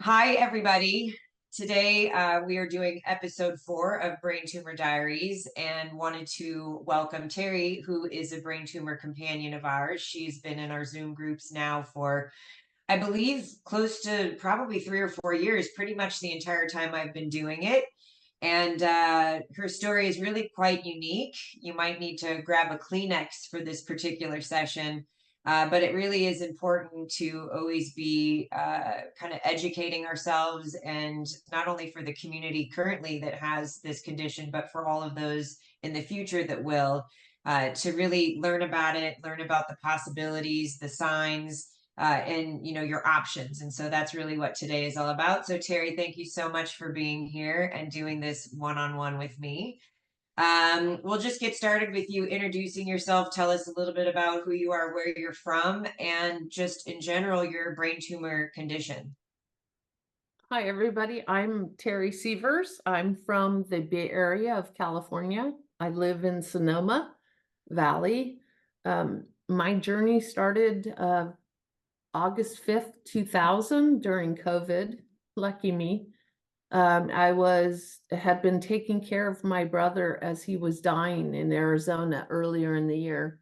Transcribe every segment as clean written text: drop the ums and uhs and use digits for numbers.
Hi, everybody. Today, we are doing episode 4 of Brain Tumor Diaries and wanted to welcome Terri, who is a brain tumor companion of ours. She's been in our Zoom groups now for, I believe, close to probably 3 or 4 years, pretty much the entire time I've been doing it. And her story is really quite unique. You might need to grab a Kleenex for this particular session. But it really is important to always be kind of educating ourselves, and not only for the community currently that has this condition, but for all of those in the future that will, to really learn about it, learn about the possibilities, the signs, and your options. And so that's really what today is all about. So Terri, thank you so much for being here and doing this one-on-one with me. We'll just get started with you introducing yourself. Tell us a little bit about who you are, where you're from, and just in general, your brain tumor condition. Hi, everybody. I'm Terri Sievers. I'm from the Bay Area of California. I live in Sonoma Valley. My journey started August 5th, 2000 during COVID. Lucky me. Had been taking care of my brother as he was dying in Arizona earlier in the year,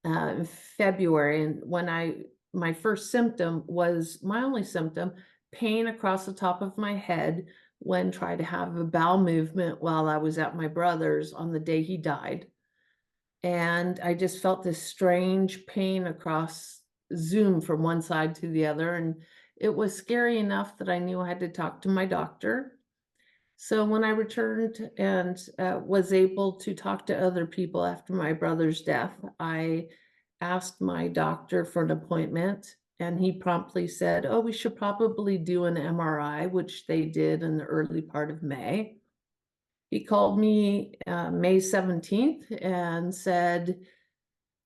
in February. And my first symptom was my only symptom, pain across the top of my head when trying to have a bowel movement while I was at my brother's on the day he died. And I just felt this strange pain across Zoom from one side to the other. And it was scary enough that I knew I had to talk to my doctor. So when I returned and was able to talk to other people after my brother's death, I asked my doctor for an appointment, and he promptly said, "Oh, we should probably do an MRI," which they did in the early part of May. He called me May 17th and said,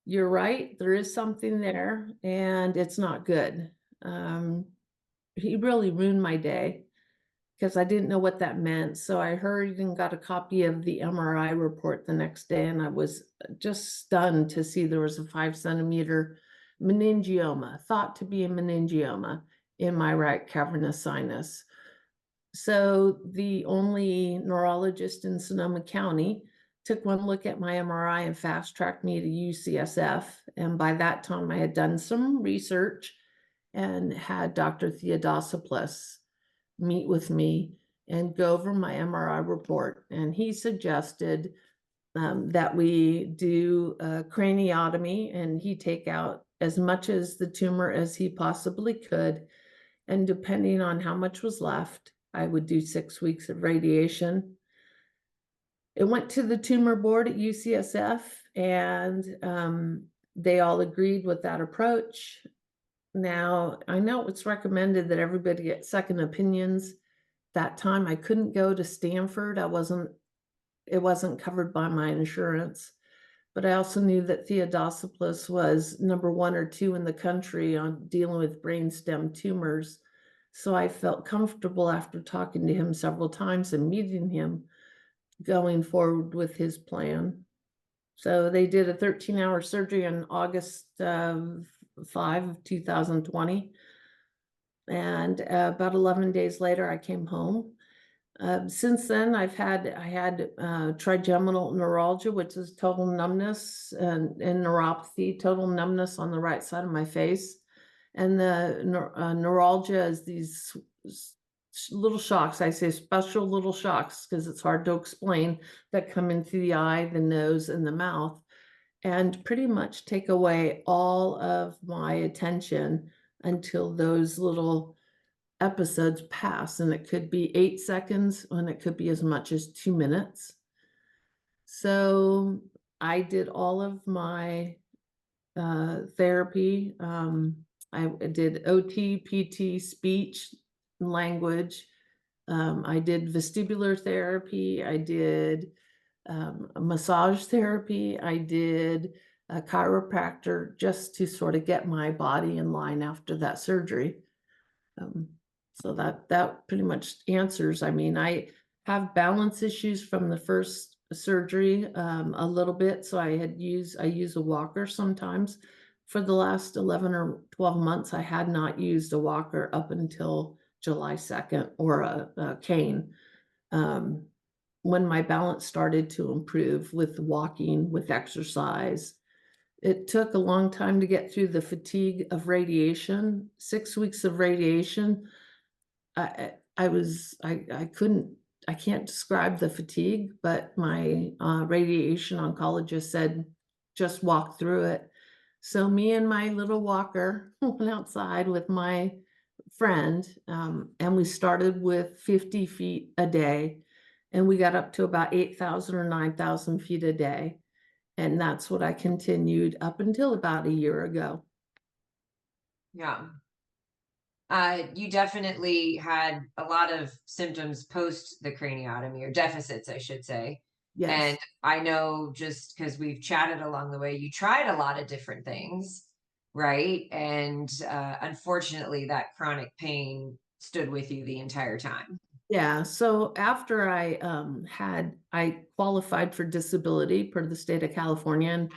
"You're right, there is something there, and it's not good." He really ruined my day because I didn't know what that meant. So I hurried and got a copy of the MRI report the next day, and I was just stunned to see there was a 5 centimeter meningioma, thought to be a meningioma, in my right cavernous sinus. So the only neurologist in Sonoma County took one look at my MRI and fast-tracked me to UCSF. And by that time, I had done some research and had Dr. Theodosopoulos meet with me and go over my MRI report. And he suggested that we do a craniotomy, and he take out as much as the tumor as he possibly could. And depending on how much was left, I would do 6 weeks of radiation. It went to the tumor board at UCSF, and they all agreed with that approach. Now, I know it's recommended that everybody get second opinions. That time I couldn't go to Stanford. It wasn't covered by my insurance. But I also knew that Theodosopoulos was number 1 or 2 in the country on dealing with brainstem tumors. So I felt comfortable after talking to him several times and meeting him going forward with his plan. So they did a 13-hour surgery on August 5 of 2020. And about 11 days later, I came home. Since then, I had trigeminal neuralgia, which is total numbness, and neuropathy, total numbness on the right side of my face. And the neuralgia is these little shocks. I say special little shocks because it's hard to explain, that come in through the eye, the nose, and the mouth, and pretty much take away all of my attention until those little episodes pass. And it could be 8 seconds, and it could be as much as 2 minutes. So I did all of my therapy. I did OT, PT, speech, language. I did vestibular therapy. I did massage therapy. I did a chiropractor just to sort of get my body in line after that surgery. So that pretty much answers. I mean, I have balance issues from the first surgery a little bit. So I use a walker sometimes. For the last 11 or 12 months, I had not used a walker up until July 2nd, or a cane. Um, when my balance started to improve with walking, with exercise. It took a long time to get through the fatigue of radiation, 6 weeks of radiation. I couldn't, I can't describe the fatigue, but my, radiation oncologist said, "Just walk through it." So me and my little walker went outside with my friend, and we started with 50 feet a day, and we got up to about 8,000 or 9,000 feet a day, and that's what I continued up until about a year ago. Yeah. You definitely had a lot of symptoms post the craniotomy, or deficits, I should say. And Yes. I know, just because we've chatted along the way, you tried a lot of different things, right? And unfortunately, that chronic pain stood with you the entire time. Yeah, so after I qualified for disability per the state of California, and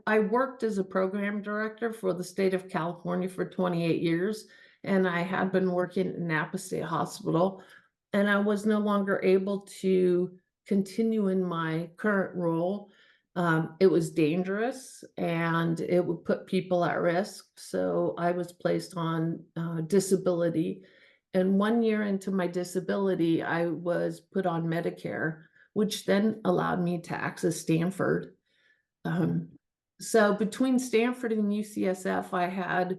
I worked as a program director for the state of California for 28 years, and I had been working in Napa State Hospital, and I was no longer able to continue in my current role. It was dangerous and it would put people at risk, so I was placed on disability. And 1 year into my disability, I was put on Medicare, which then allowed me to access Stanford. Um, so between Stanford and UCSF, I had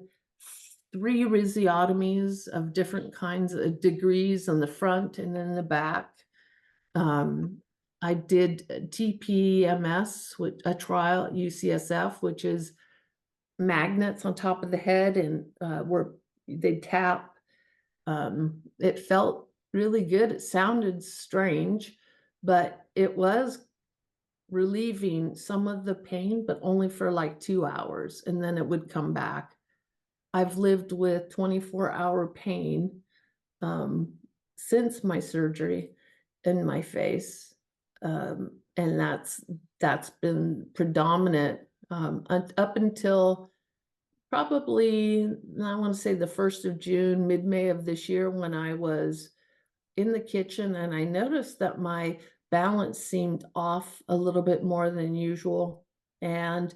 3 rhizotomies of different kinds of degrees on the front and in the back. Um, I did a TPMS, which a trial at UCSF, which is magnets on top of the head, and where they tap. It felt really good. It sounded strange, but it was relieving some of the pain, but only for like 2 hours, and then it would come back. I've lived with 24-hour pain um, since my surgery in my face, and that's been predominant up until probably, I want to say the 1st of June, mid-May of this year, when I was in the kitchen and I noticed that my balance seemed off a little bit more than usual. And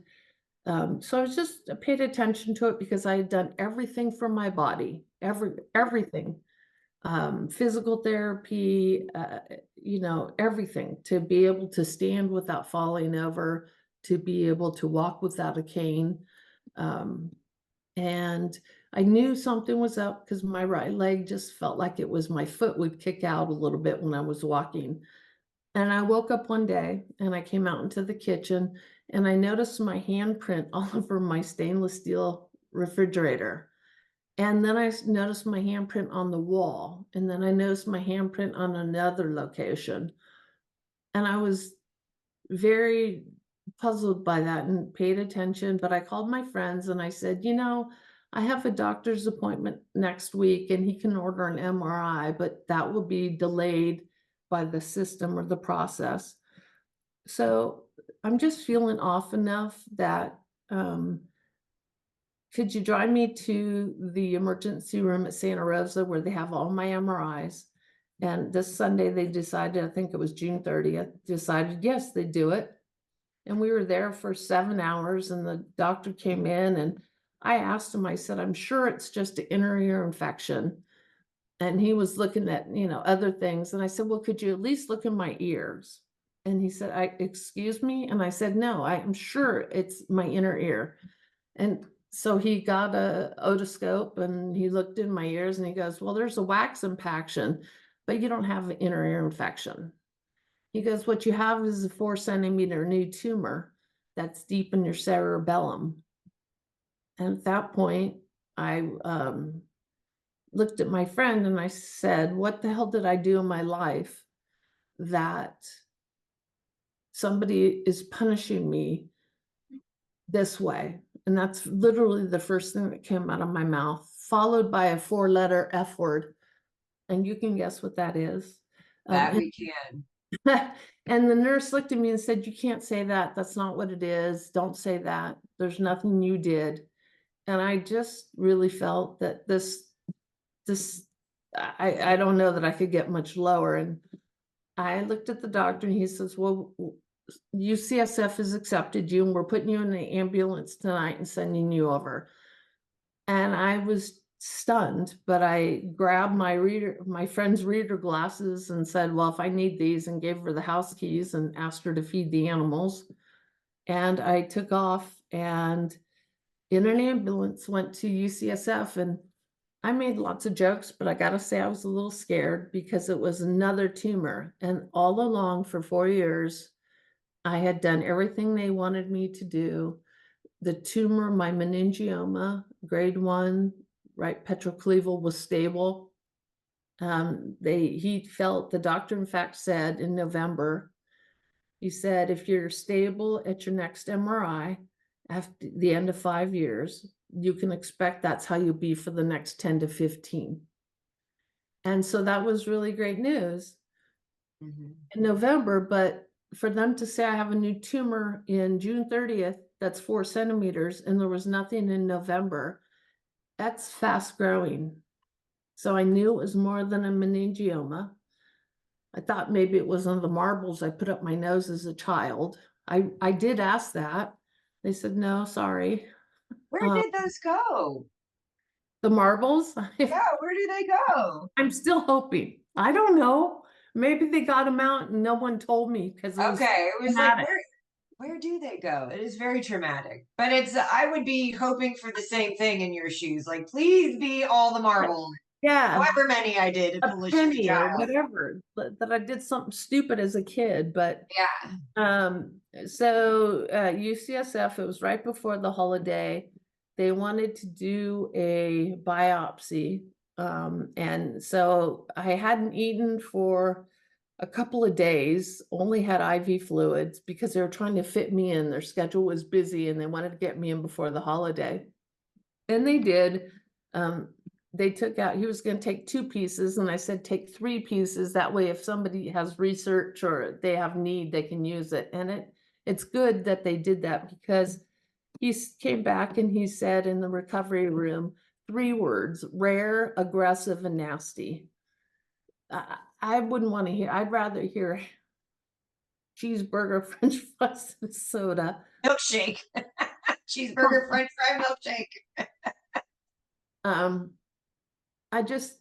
so I was just paid attention to it because I had done everything for my body, everything, physical therapy, everything to be able to stand without falling over, to be able to walk without a cane. Um, and I knew something was up because my right leg just felt like it was my foot would kick out a little bit when I was walking. And I woke up one day and I came out into the kitchen and I noticed my handprint all over my stainless steel refrigerator. And then noticed my handprint on the wall. And then I noticed my handprint on another location. And I was very puzzled by that and paid attention, but I called my friends and I said, I have a doctor's appointment next week and he can order an MRI, but that will be delayed by the system or the process. So I'm just feeling off enough that um, could you drive me to the emergency room at Santa Rosa where they have all my MRIs? And this Sunday they decided, I think it was June 30th, decided yes, they'd do it. And we were there for 7 hours and the doctor came in and I asked him, I said, I'm sure it's just an inner ear infection. And he was looking at, other things. And I said, well, could you at least look in my ears? And he said, excuse me. And I said, no, I'm sure it's my inner ear. And so he got a otoscope and he looked in my ears and he goes, well, there's a wax impaction, but you don't have an inner ear infection. He goes, what you have is a 4 centimeter new tumor that's deep in your cerebellum. And at that point, I looked at my friend and I said, what the hell did I do in my life that somebody is punishing me this way? And that's literally the first thing that came out of my mouth, followed by a 4-letter F word. And you can guess what that is. That we can. And the nurse looked at me and said, you can't say that. That's not what it is. Don't say that. There's nothing you did. And I just really felt that this I don't know that I could get much lower. And I looked at the doctor and he says, well, UCSF has accepted you and we're putting you in the ambulance tonight and sending you over. And I was stunned, but I grabbed my friend's reader glasses and said, well, if I need these, and gave her the house keys and asked her to feed the animals. And I took off and in an ambulance went to UCSF, and I made lots of jokes, but I gotta say I was a little scared because it was another tumor. And all along for 4 years, I had done everything they wanted me to do. The tumor, my meningioma, grade 1, right petrocleval, was stable. The doctor in fact said in November, he said, if you're stable at your next MRI after the end of 5 years, you can expect that's how you'll be for the next 10 to 15. And so that was really great news Mhm. in November. But for them to say I have a new tumor in June 30th, that's 4 centimeters, and there was nothing in November, that's fast growing. So I knew it was more than a meningioma. I thought maybe it was one of the marbles I put up my nose as a child. I did ask that. They said, no, sorry. Where Uh, did those go? the marbles, Yeah, where do they go? I'm still hoping. I don't know. Maybe they got them out and no one told me because it was Okay, it was like traumatic. where do they go? It is very traumatic. But it's I would be hoping for the same thing in your shoes. Like, please be all the marbles, Yeah, however many I did a foolish as a penny or child. whatever, that I did something stupid as a kid. But Yeah. so UCSF, it was right before the holiday. They wanted to do a biopsy. And so I hadn't eaten for a couple of days, only had IV fluids because they were trying to fit me in. Their schedule was busy and they wanted to get me in before the holiday. And they did. Um, they took out, he was going to take 2 pieces, and I said, take 3 pieces. That way, if somebody has research or they have need, they can use it. And it's good that they did that because he came back and he said in the recovery room, 3 words: rare, aggressive, and nasty. I wouldn't want to hear, I'd rather hear cheeseburger, French fries, and soda. Milkshake. Cheeseburger, French fry, milkshake. Um, I just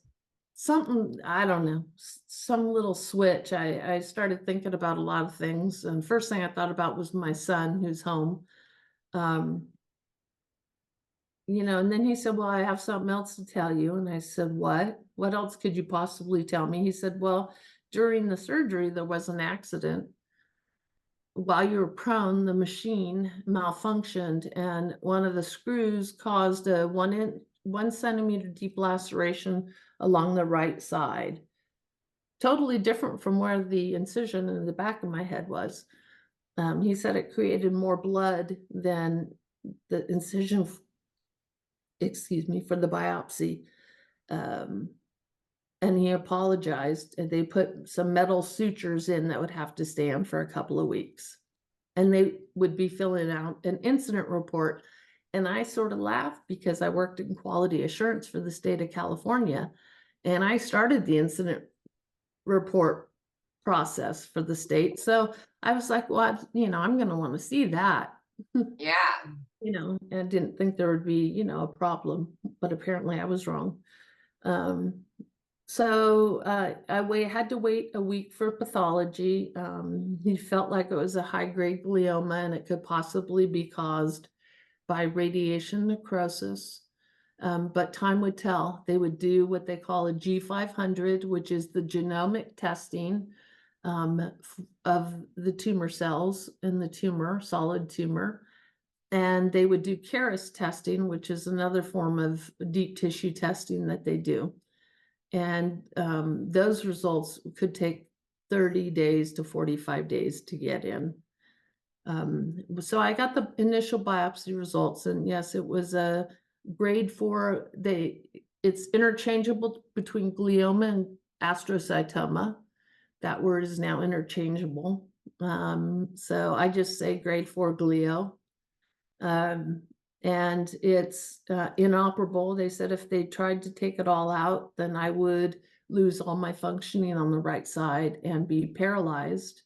something, I don't know, some little switch. I started thinking about a lot of things, and first thing I thought about was my son who's home. Um, and then he said, well, I have something else to tell you. And I said, what else could you possibly tell me? He said, well, during the surgery there was an accident. While you were prone, the machine malfunctioned, and one of the screws caused a 1 centimeter deep laceration along the right side. Totally different from where the incision in the back of my head was. He said it created more blood than the incision, excuse me, for the biopsy. Um, and he apologized, and they put some metal sutures in that would have to stay on for a couple of weeks. And they would be filling out an incident report. And I sort of laughed because I worked in quality assurance for the state of California. And I started the incident report process for the state. So I was like, well, I'm going to want to see that, Yeah. and I didn't think there would be, a problem, but apparently I was wrong. Um, so had to wait a week for pathology. He felt like it was a high-grade glioma and it could possibly be caused by radiation necrosis. But time would tell. They would do what they call a G500, which is the genomic testing of the tumor cells in the tumor, solid tumor. And they would do Caris testing, which is another form of deep tissue testing that they do. And those results could take 30 days to 45 days to get in. So I got the initial biopsy results, and yes, it was a grade 4. It's interchangeable between glioma and astrocytoma. That word is now interchangeable. So I just say grade 4 glio. Um, and it's inoperable. They said if they tried to take it all out, then I would lose all my functioning on the right side and be paralyzed.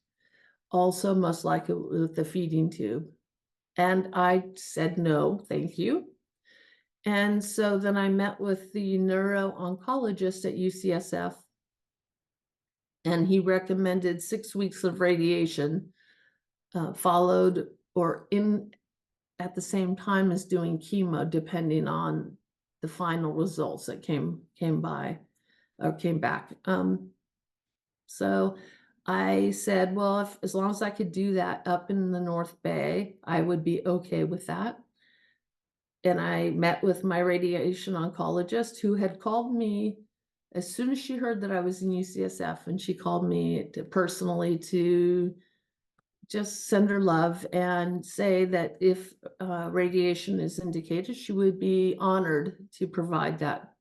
Also, most likely with the feeding tube. And I said, no, thank you. And so then I met with the neuro-oncologist at UCSF, and he recommended 6 weeks of radiation, followed or in at the same time as doing chemo, depending on the final results that came by or came back. So I said, well, if as long as I could do that up in the North Bay, I would be okay with that. And I met with my radiation oncologist who had called me as soon as she heard that I was in UCSF, and she called me personally to just send her love and say that if radiation is indicated, she would be honored to provide that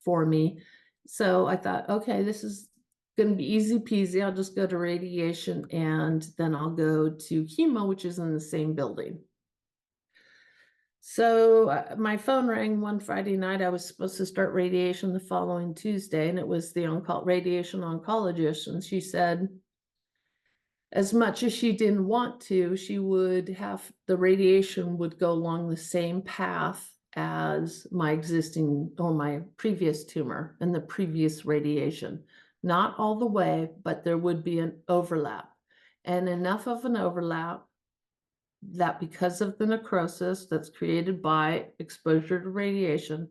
for me. So I thought, okay, this is going to be easy peasy. I'll just go to radiation and then I'll go to chemo, which is in the same building. So my phone rang one Friday night. I was supposed to start radiation the following Tuesday, and it was the radiation oncologist. And she said, as much as she didn't want to, she would have the radiation would go along the same path as my existing or my previous tumor and the previous radiation. Not all the way, but there would be an overlap, and enough of an overlap that because of the necrosis that's created by exposure to radiation,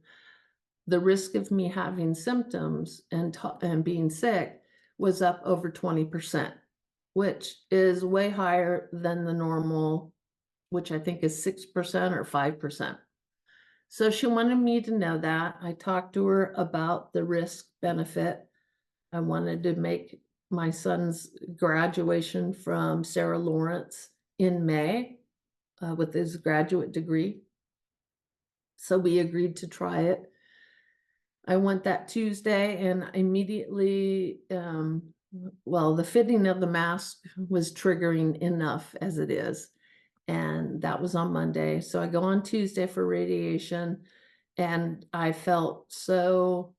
the risk of me having symptoms and being sick was up over 20%, which is way higher than the normal, which I think is 6% or 5%. So she wanted me to know that. I talked to her about the risk benefit. I wanted to make my son's graduation from Sarah Lawrence in May with his graduate degree. So we agreed to try it. I went that Tuesday and immediately, well, the fitting of the mask was triggering enough as it is. And that was on Monday. So I go on Tuesday for radiation, and I felt so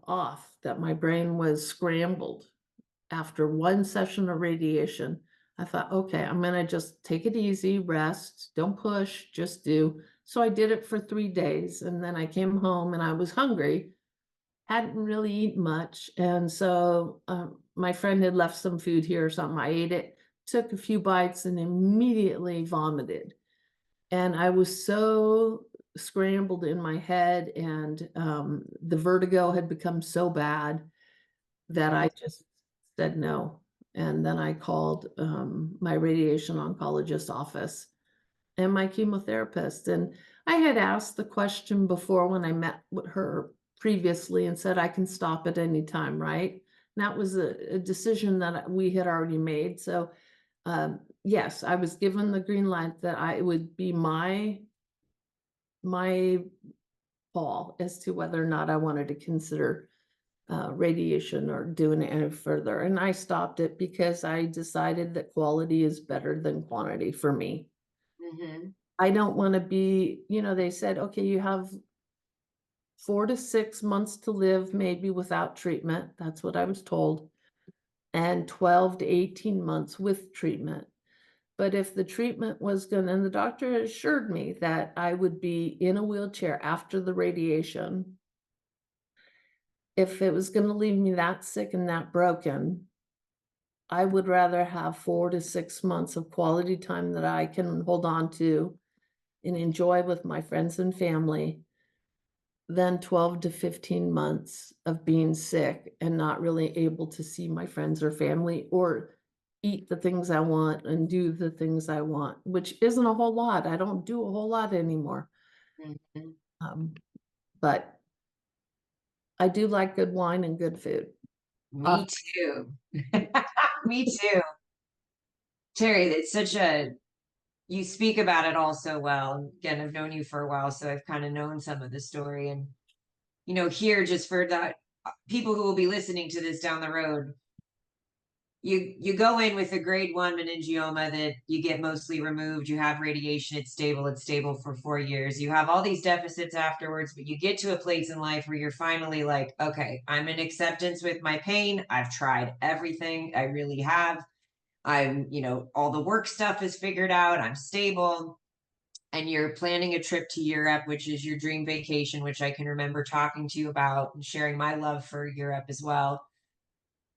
off that my brain was scrambled after one session of radiation. I thought, okay, I'm going to just take it easy, rest, don't push, just do. So I did it for 3 days. And then I came home and I was hungry, hadn't really eaten much. And so my friend had left some food here or something. I ate it, took a few bites, and immediately vomited. And I was so scrambled in my head, and the vertigo had become so bad that I just said no. And then I called my radiation oncologist office and my chemotherapist. And I had asked the question before when I met with her previously and said, I can stop at any time, right? And that was a decision that we had already made. So yes, I was given the green light that it would be my call as to whether or not I wanted to consider radiation or doing it any further. And I stopped it because I decided that quality is better than quantity for me. Mm-hmm. I don't want to be, they said, okay, you have 4 to 6 months to live, maybe without treatment. That's what I was told. And 12 to 18 months with treatment. But if the treatment was going to, and the doctor assured me that I would be in a wheelchair after the radiation, if it was going to leave me that sick and that broken, I would rather have 4 to 6 months of quality time that I can hold on to and enjoy with my friends and family than 12 to 15 months of being sick and not really able to see my friends or family or eat the things I want and do the things I want, which isn't a whole lot. I don't do a whole lot anymore. Mm-hmm. Um, but I do like good wine and good food. Me too. Me too. Terry, it's you speak about it all so well. Again, I've known you for a while, so I've kind of known some of the story. And, here, just for that people who will be listening to this down the road, you go in with a grade 1 meningioma that you get mostly removed. You have radiation, it's stable for 4 years. You have all these deficits afterwards, but you get to a place in life where you're finally like, okay, I'm in acceptance with my pain. I've tried everything. I really have. I'm, all the work stuff is figured out. I'm stable. And you're planning a trip to Europe, which is your dream vacation, which I can remember talking to you about and sharing my love for Europe as well.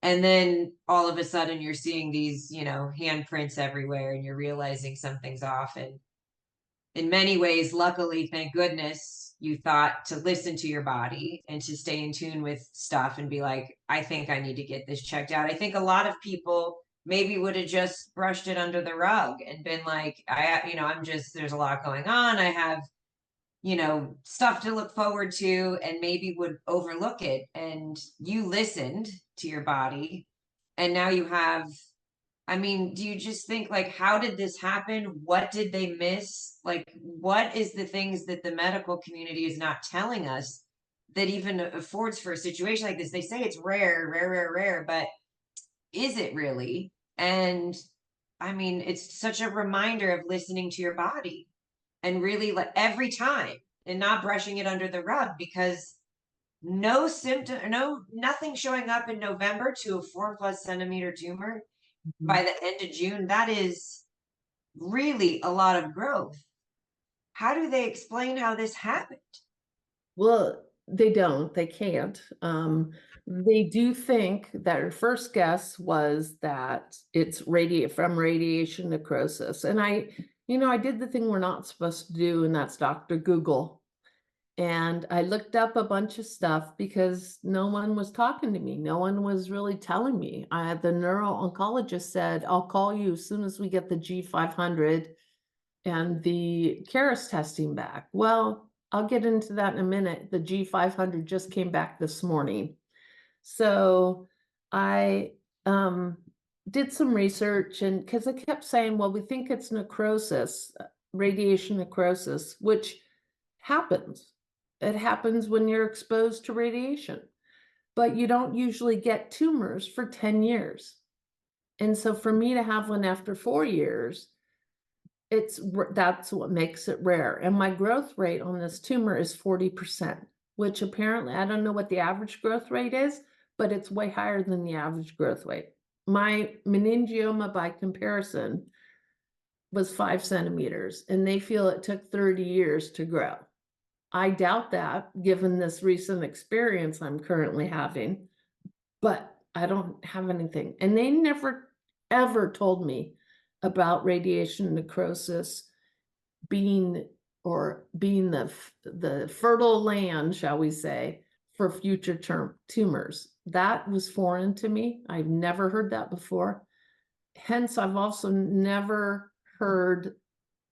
And then all of a sudden you're seeing these, handprints everywhere and you're realizing something's off. And in many ways, luckily, thank goodness, you thought to listen to your body and to stay in tune with stuff and be like, I think I need to get this checked out. I think a lot of people maybe would have just brushed it under the rug and been like, there's a lot going on. I have, stuff to look forward to, and maybe would overlook it. And you listened to your body. And now you have, do you just think like, how did this happen? What did they miss? Like, what is the things that the medical community is not telling us that even affords for a situation like this? They say it's rare, rare, rare, rare, but is it really? And it's such a reminder of listening to your body and really like every time and not brushing it under the rug, because no symptom, nothing showing up in November to a 4+ centimeter tumor Mhm. by the end of June, that is really a lot of growth. How do they explain how this happened? Well, they don't, they can't. They do think that their first guess was that it's from radiation necrosis. And I did the thing we're not supposed to do, and that's Dr. Google. And I looked up a bunch of stuff because no one was talking to me. No one was really telling me. The neuro-oncologist said, I'll call you as soon as we get the G500 and the Caris testing back. Well, I'll get into that in a minute. The G500 just came back this morning. So I did some research, and because I kept saying, well, we think it's necrosis, radiation necrosis, which happens. It happens when you're exposed to radiation, but you don't usually get tumors for 10 years. And so for me to have one after 4 years, that's what makes it rare. And my growth rate on this tumor is 40%, which apparently, I don't know what the average growth rate is, but it's way higher than the average growth rate. My meningioma, by comparison, was 5 centimeters, and they feel it took 30 years to grow. I doubt that, given this recent experience I'm currently having, but I don't have anything. And they never, ever told me about radiation necrosis being being the fertile land, shall we say, for future tumors. That was foreign to me. I've never heard that before. Hence, I've also never heard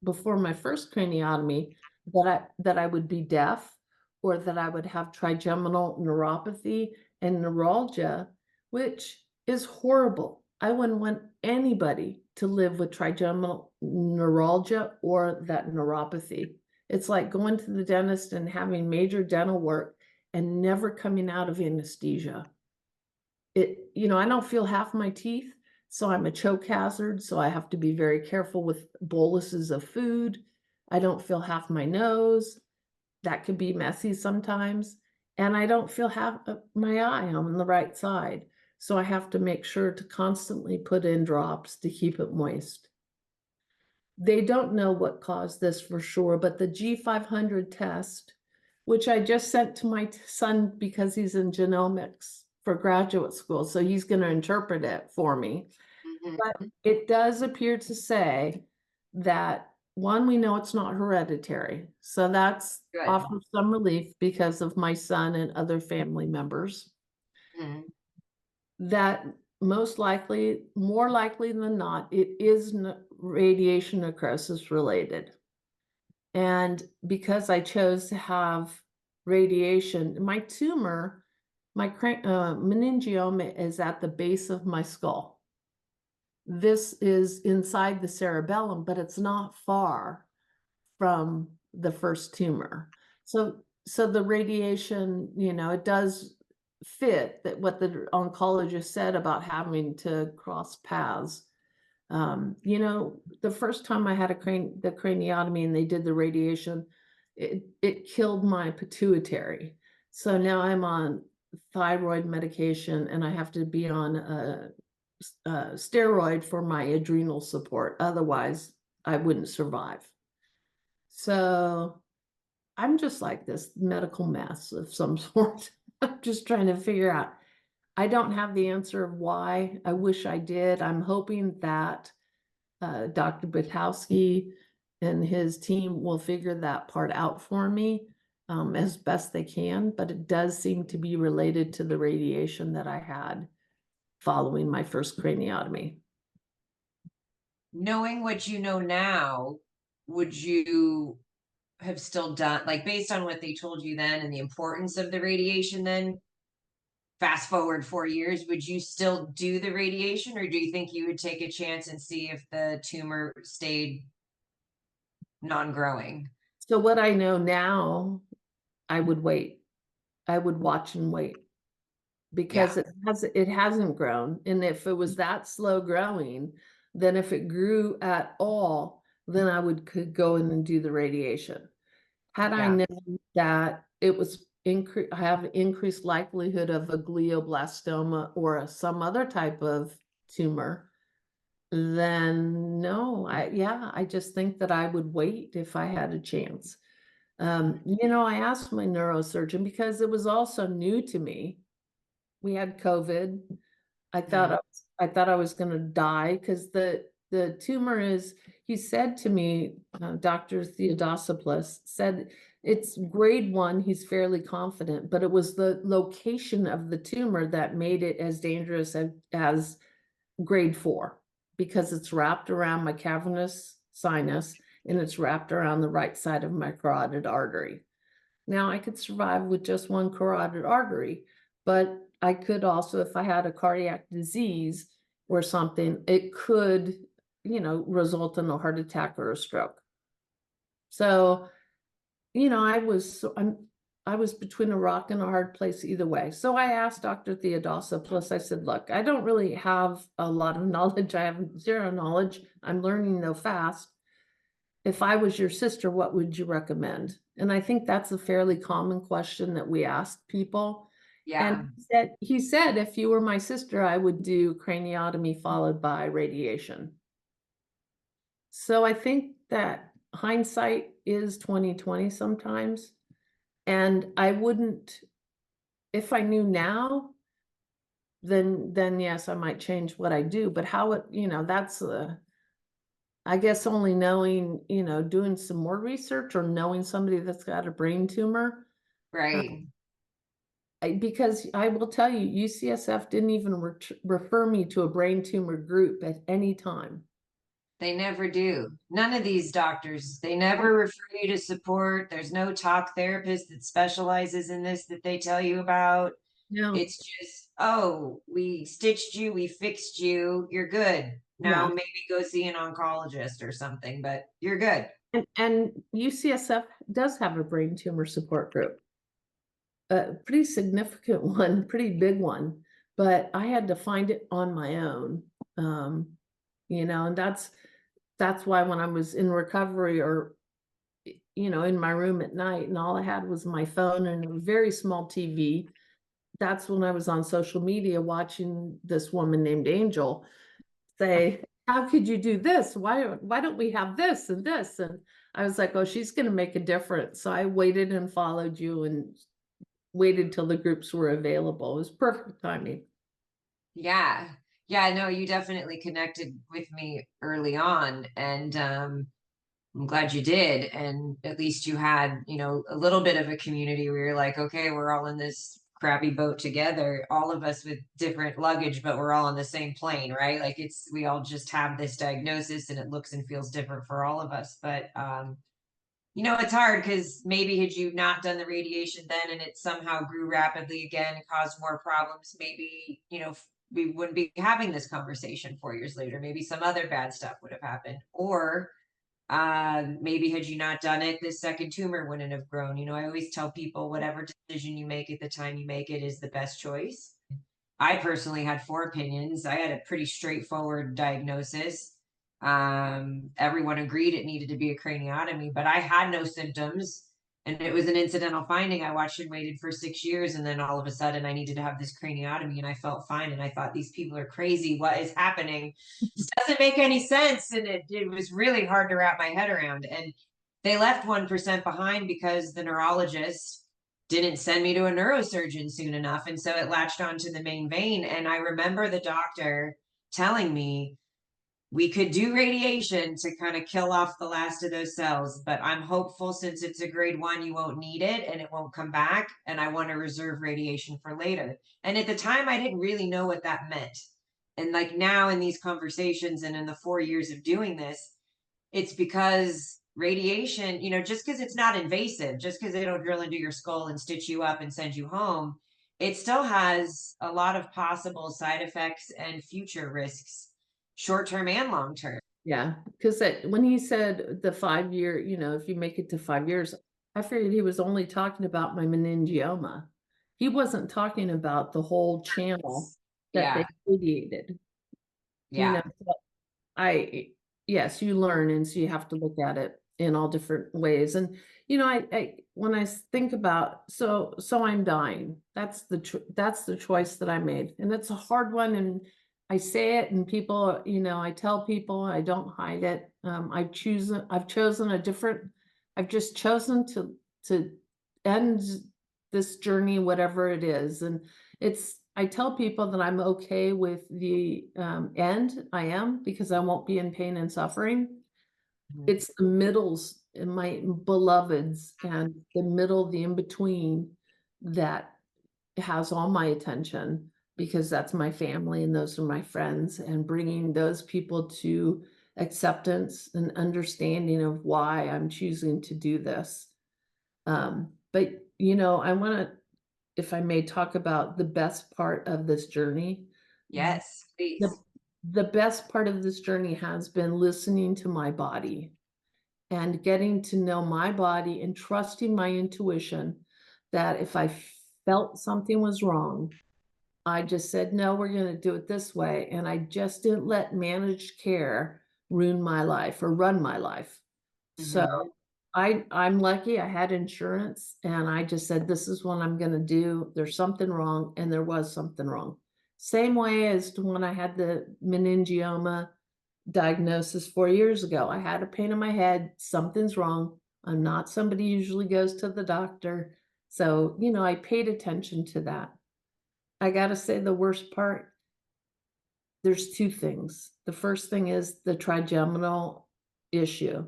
before my first craniotomy that I would be deaf, or that I would have trigeminal neuropathy and neuralgia, which is horrible. I wouldn't want anybody to live with trigeminal neuralgia or that neuropathy. It's like going to the dentist and having major dental work and never coming out of anesthesia. I don't feel half my teeth, so I'm a choke hazard, so I have to be very careful with boluses of food. I don't feel half my nose. That could be messy sometimes. And I don't feel half my eye on the right side. So I have to make sure to constantly put in drops to keep it moist. They don't know what caused this for sure, but the G500 test, which I just sent to my son because he's in genomics for graduate school, so he's going to interpret it for me. But Mhm. it does appear to say that, one, we know it's not hereditary. So that's Good. offers some relief because of my son and other family members. Mhm. That most likely, more likely than not, it is radiation necrosis related. And because I chose to have radiation, my tumor, my meningioma is at the base of my skull. This is inside the cerebellum, but it's not far from the first tumor. So the radiation, it does fit that what the oncologist said about having to cross paths. The first time I had the craniotomy and they did the radiation, it killed my pituitary. So now I'm on thyroid medication and I have to be on a steroid for my adrenal support. Otherwise, I wouldn't survive. So I'm just like this medical mess of some sort. I'm just trying to figure out. I don't have the answer of why. I wish I did. I'm hoping that Dr. Butowski and his team will figure that part out for me as best they can. But it does seem to be related to the radiation that I had following my first craniotomy. Knowing what you know now, would you have still done, like, based on what they told you then and the importance of the radiation then, fast forward 4 years, would you still do the radiation, or do you think you would take a chance and see if the tumor stayed non-growing? So what I know now, I would wait. I would watch and wait because Yeah, it hasn't grown. And if it was that slow growing, then if it grew at all, then I could go in and do the radiation. Had I yeah, known that it was have increased likelihood of a glioblastoma or some other type of tumor, then no, I just think that I would wait if I had a chance. I asked my neurosurgeon because it was also new to me. We had COVID. mm, I thought I was gonna die because the tumor is he said to me, Doctor Theodosopoulos said it's grade 1, he's fairly confident, but it was the location of the tumor that made it as dangerous as grade 4 because it's wrapped around my cavernous sinus and it's wrapped around the right side of my carotid artery. Now, I could survive with just one carotid artery, but I could also, if I had a cardiac disease or something, it could, result in a heart attack or a stroke. So, I was between a rock and a hard place either way. So I asked Dr. Theodosopoulos, I said, look, I don't really have a lot of knowledge. I have zero knowledge. I'm learning though fast. If I was your sister, what would you recommend? And I think that's a fairly common question that we ask people. And yeah. he said, if you were my sister, I would do craniotomy followed by radiation. So I think that hindsight is 2020 sometimes. And I wouldn't, if I knew now, then yes, I might change what I do. But how it, that's I guess only knowing, doing some more research or knowing somebody that's got a brain tumor. Right. Um, because I will tell you, UCSF didn't even refer me to a brain tumor group at any time. They never do. None of these doctors, they never refer you to support. There's no talk therapist that specializes in this that they tell you about. No, It's just, oh, we stitched you, we fixed you, you're good. Now yeah. maybe go see an oncologist or something, but you're good. And UCSF does have a brain tumor support group, a pretty significant one, pretty big one, but I had to find it on my own. Um, and that's why when I was in recovery or in my room at night and all I had was my phone and a very small TV, that's when I was on social media watching this woman named Angel say, "How could you do this? Why don't we have this and this?" And I was like, "Oh, she's going to make a difference." So I waited and followed you and waited till the groups were available. It was perfect timing. Yeah. Yeah, no, you definitely connected with me early on. And I'm glad you did. And at least you had, a little bit of a community where you're like, okay, we're all in this crappy boat together, all of us with different luggage, but we're all on the same plane, right? Like we all just have this diagnosis and it looks and feels different for all of us. But, it's hard because maybe had you not done the radiation then and it somehow grew rapidly again and caused more problems, maybe, we wouldn't be having this conversation 4 years later. Maybe some other bad stuff would have happened. Or Maybe had you not done it, this second tumor wouldn't have grown. I always tell people whatever decision you make at the time you make it is the best choice. I personally had four opinions. I had a pretty straightforward diagnosis. Everyone agreed it needed to be a craniotomy, but I had no symptoms. And it was an incidental finding. I watched and waited for 6 years, and then all of a sudden I needed to have this craniotomy, and I felt fine. And I thought, these people are crazy. What is happening? This doesn't make any sense. And it was really hard to wrap my head around. And they left 1% behind because the neurologist didn't send me to a neurosurgeon soon enough. And so it latched onto the main vein. And I remember the doctor telling me we could do radiation to kind of kill off the last of those cells, but I'm hopeful, since it's a grade 1, you won't need it and it won't come back. And I want to reserve radiation for later. And at the time, I didn't really know what that meant. And like now in these conversations and in the 4 years of doing this, it's because radiation, just because it's not invasive, just because they don't drill into your skull and stitch you up and send you home, it still has a lot of possible side effects and future risks, short term and long term. Yeah, because when he said the 5 year, if you make it to 5 years, I figured he was only talking about my meningioma. He wasn't talking about the whole channel that they Yeah. radiated. You Yeah. know, so yes, you learn, and so you have to look at it in all different ways. And I when I think about, so I'm dying. That's the choice that I made, and it's a hard one. And I say it, and people, I tell people, I don't hide it. I've chosen a different. I've just chosen to end this journey, whatever it is, and I tell people that I'm okay with the end. I am, because I won't be in pain and suffering. Mhm. It's the middles and my beloveds and the middle, the in between, that has all my attention, because that's my family and those are my friends, and bringing those people to acceptance and understanding of why I'm choosing to do this. But I want to, if I may, talk about the best part of this journey. Yes, The, please. the best part of this journey has been listening to my body and getting to know my body and trusting my intuition, that if I felt something was wrong, I just said, no, we're going to do it this way. And I just didn't let managed care ruin my life or run my life. So Hmm. I'm lucky I had insurance, and I just said, this is what I'm going to do. There's something wrong, and there was something wrong. Same way as to when I had the meningioma diagnosis 4 years ago. I had a pain in my head. Something's wrong. I'm not somebody who usually goes to the doctor. So, I paid attention to that. I got to say, the worst part, there's two things. The first thing is the trigeminal issue.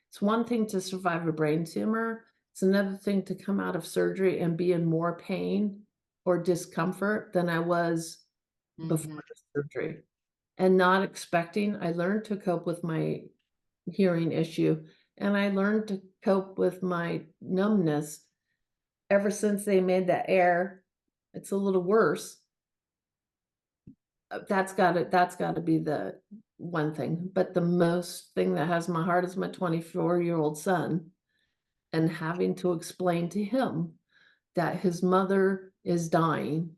It's one thing to survive a brain tumor. It's another thing to come out of surgery and be in more pain or discomfort than I was before Hmm. the surgery. And not expecting, I learned to cope with my hearing issue, and I learned to cope with my numbness ever since they made that air. It's a little worse. That's gotta be the one thing. But the most thing that has my heart is my 24-year-old son, and having to explain to him that his mother is dying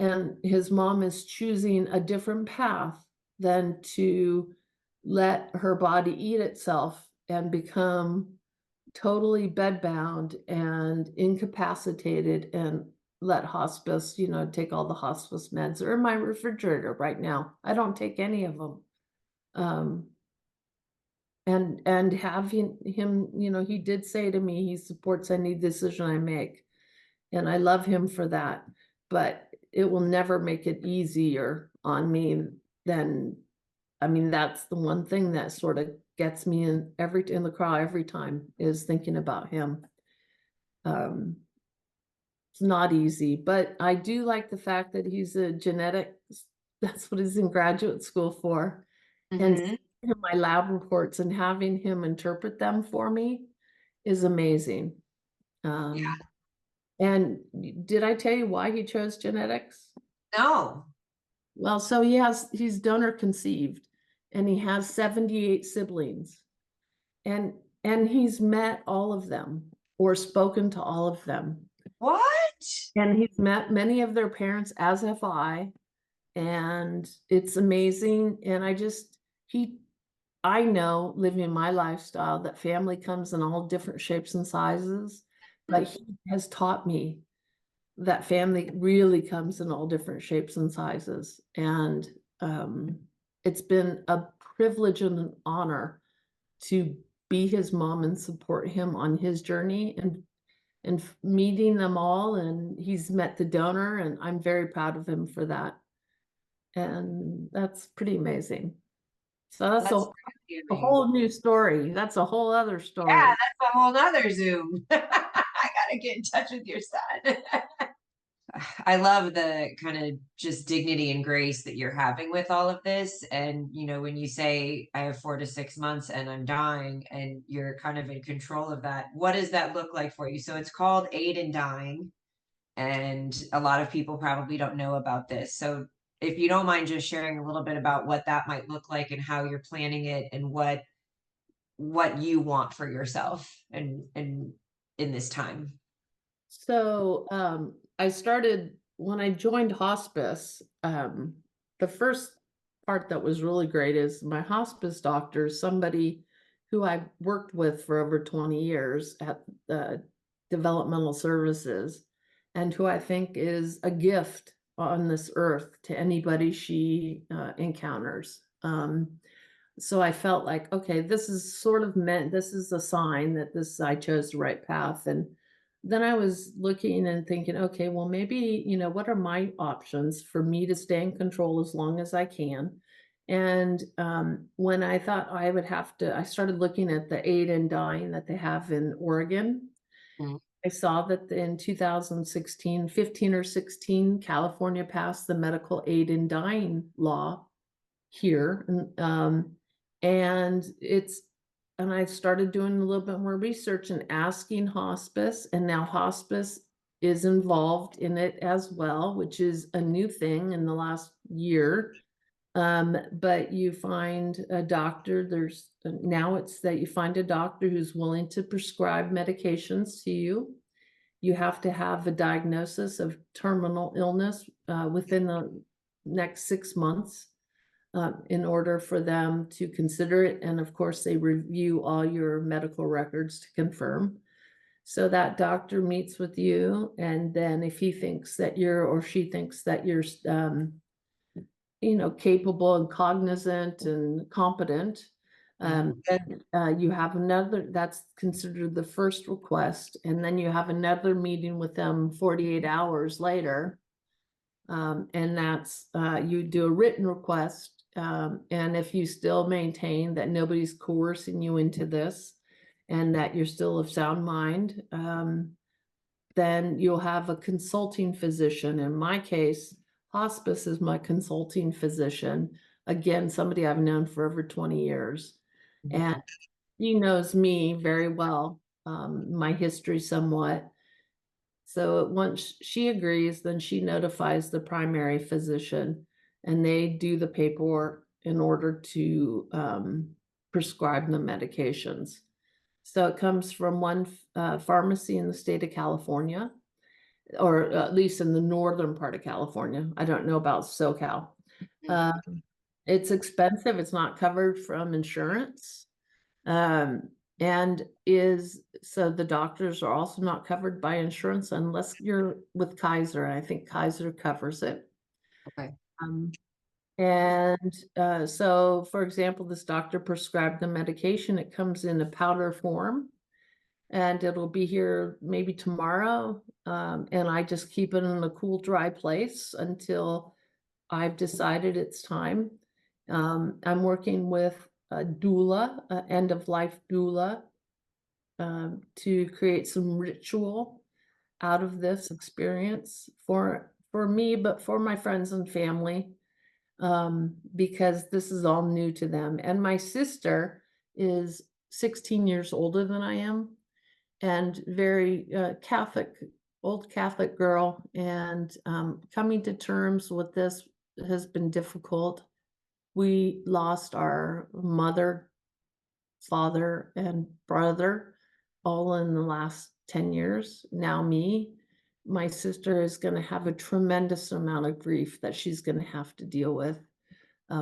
and his mom is choosing a different path than to let her body eat itself and become totally bedbound and incapacitated, and let hospice, take all the hospice meds. They're in my refrigerator right now. I don't take any of them. Um, and having him, he did say to me he supports any decision I make, and I love him for that. But it will never make it easier on me than, I mean, that's the one thing that sort of gets me in the craw every time, is thinking about him. Um, it's not easy, but I do like the fact that he's a genetic. That's what he's in graduate school for. And Hmm. seeing my lab reports and having him interpret them for me is amazing. Yeah. Um, and did I tell you why he chose genetics? No. Well, so he's donor conceived, and he has 78 siblings. and and he's met all of them or spoken to all of them. What? And he's met many of their parents, as have I, and it's amazing, and he I know, living my lifestyle, that family comes in all different shapes and sizes, but he has taught me that family really comes in all different shapes and sizes, and, um, it's been a privilege and an honor to be his mom and support him on his journey and meeting them all, and he's met the donor, and I'm very proud of him for that, and that's pretty amazing. So that's That's really a amazing. whole new story. That's a whole other Yeah, story. that's a whole nother Zoom. I gotta get in touch with your son. I love the kind of just dignity and grace that you're having with all of this. And, when you say I have 4 to 6 months and I'm dying and you're kind of in control of that, what does that look like for you? So it's called Aid in Dying. And a lot of people probably don't know about this. So if you don't mind just sharing a little bit about what that might look like and how you're planning it and what you want for yourself and in this time. So, I started when I joined hospice, the first part that was really great is my hospice doctor, somebody who I worked with for over 20 years at developmental services, and who I think is a gift on this earth to anybody she encounters. So I felt like, okay, this is sort of meant, this is a sign that this I chose the right path. And then I was looking and thinking, okay, well, maybe, what are my options for me to stay in control as long as I can? And when I thought I would have to, I started looking at the aid in dying that they have in Oregon. Mm. I saw that in 2016, 15 or 16, California passed the medical aid in dying law here, and I started doing a little bit more research and asking hospice, and now hospice is involved in it as well, which is a new thing in the last year. But you find a doctor, now it's that you find a doctor who's willing to prescribe medications to you. You have to have a diagnosis of terminal illness within the next 6 months in order for them to consider it. And of course, they review all your medical records to confirm. So that doctor meets with you, and then if he thinks that you're or she thinks that you're, capable and cognizant and competent, then you have another. That's considered the first request, and then you have another meeting with them 48 hours later, and that's you do a written request, and if you still maintain that nobody's coercing you into this and that you're still of sound mind, then you'll have a consulting physician. In my case, hospice is my consulting physician. Again, somebody I've known for over 20 years. And Mhm. he knows me very well, my history somewhat. So once she agrees, then she notifies the primary physician and they do the paperwork in order to prescribe the medications. So it comes from one pharmacy in the state of California, or at least in the northern part of California. I don't know about SoCal. Mhm. Um, it's expensive. It's not covered from insurance. Um, and is so the doctors are also not covered by insurance unless you're with Kaiser, and I think Kaiser covers it. Okay. Um, and so, for example, this doctor prescribed the medication. It comes in a powder form, and it'll be here maybe tomorrow. And I just keep it in a cool, dry place until I've decided it's time. I'm working with a doula, end of life doula, to create some ritual out of this experience for me, but for my friends and family, because this is all new to them. And my sister is 16 years older than I am, and very Catholic, old Catholic girl. And coming to terms with this has been difficult. We lost our mother father and brother all in the last 10 years. Now me, my sister is gonna have a tremendous amount of grief that she's gonna have to deal with,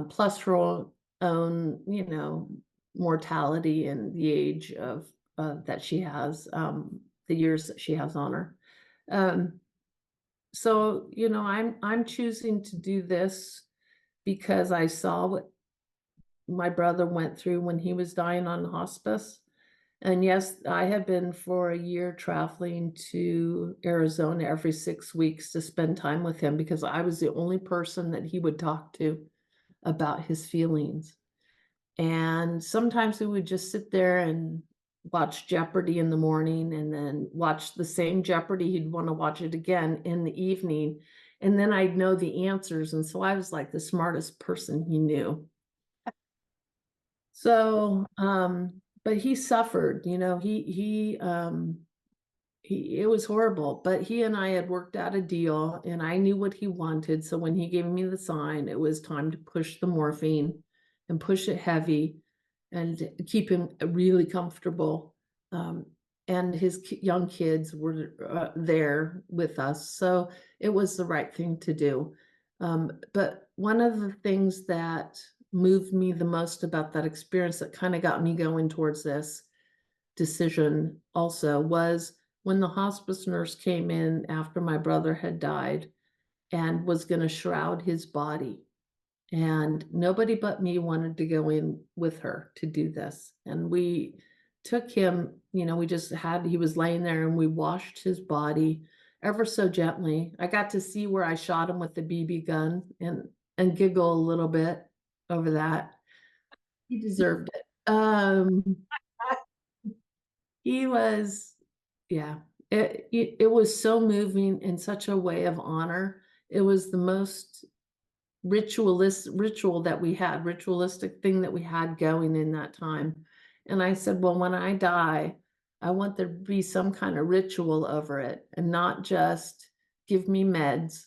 plus her own, mortality and the age of that she has, the years that she has on her. Um, so, I'm choosing to do this because I saw what my brother went through when he was dying on hospice. And yes, I have been for a year traveling to Arizona every 6 weeks to spend time with him because I was the only person that he would talk to about his feelings. And sometimes we would just sit there and watch Jeopardy in the morning and then watch the same Jeopardy. He'd want to watch it again in the evening. And then I'd know the answers. And so I was like the smartest person he knew. So, but he suffered, it was horrible, but he and I had worked out a deal and I knew what he wanted. So when he gave me the sign, it was time to push the morphine and push it heavy and keep him really comfortable. Um, and his young kids were there with us. So it was the right thing to do. But one of the things that moved me the most about that experience that kind of got me going towards this decision also was when the hospice nurse came in after my brother had died and was going to shroud his body. And nobody but me wanted to go in with her to do this. And we took him, he was laying there and we washed his body ever so gently. I got to see where I shot him with the BB gun and giggle a little bit over that. He deserved it. He was, yeah, it was so moving in such a way of honor. It was the most ritualistic thing that we had going in that time. And I said, well, when I die, I want there to be some kind of ritual over it and not just give me meds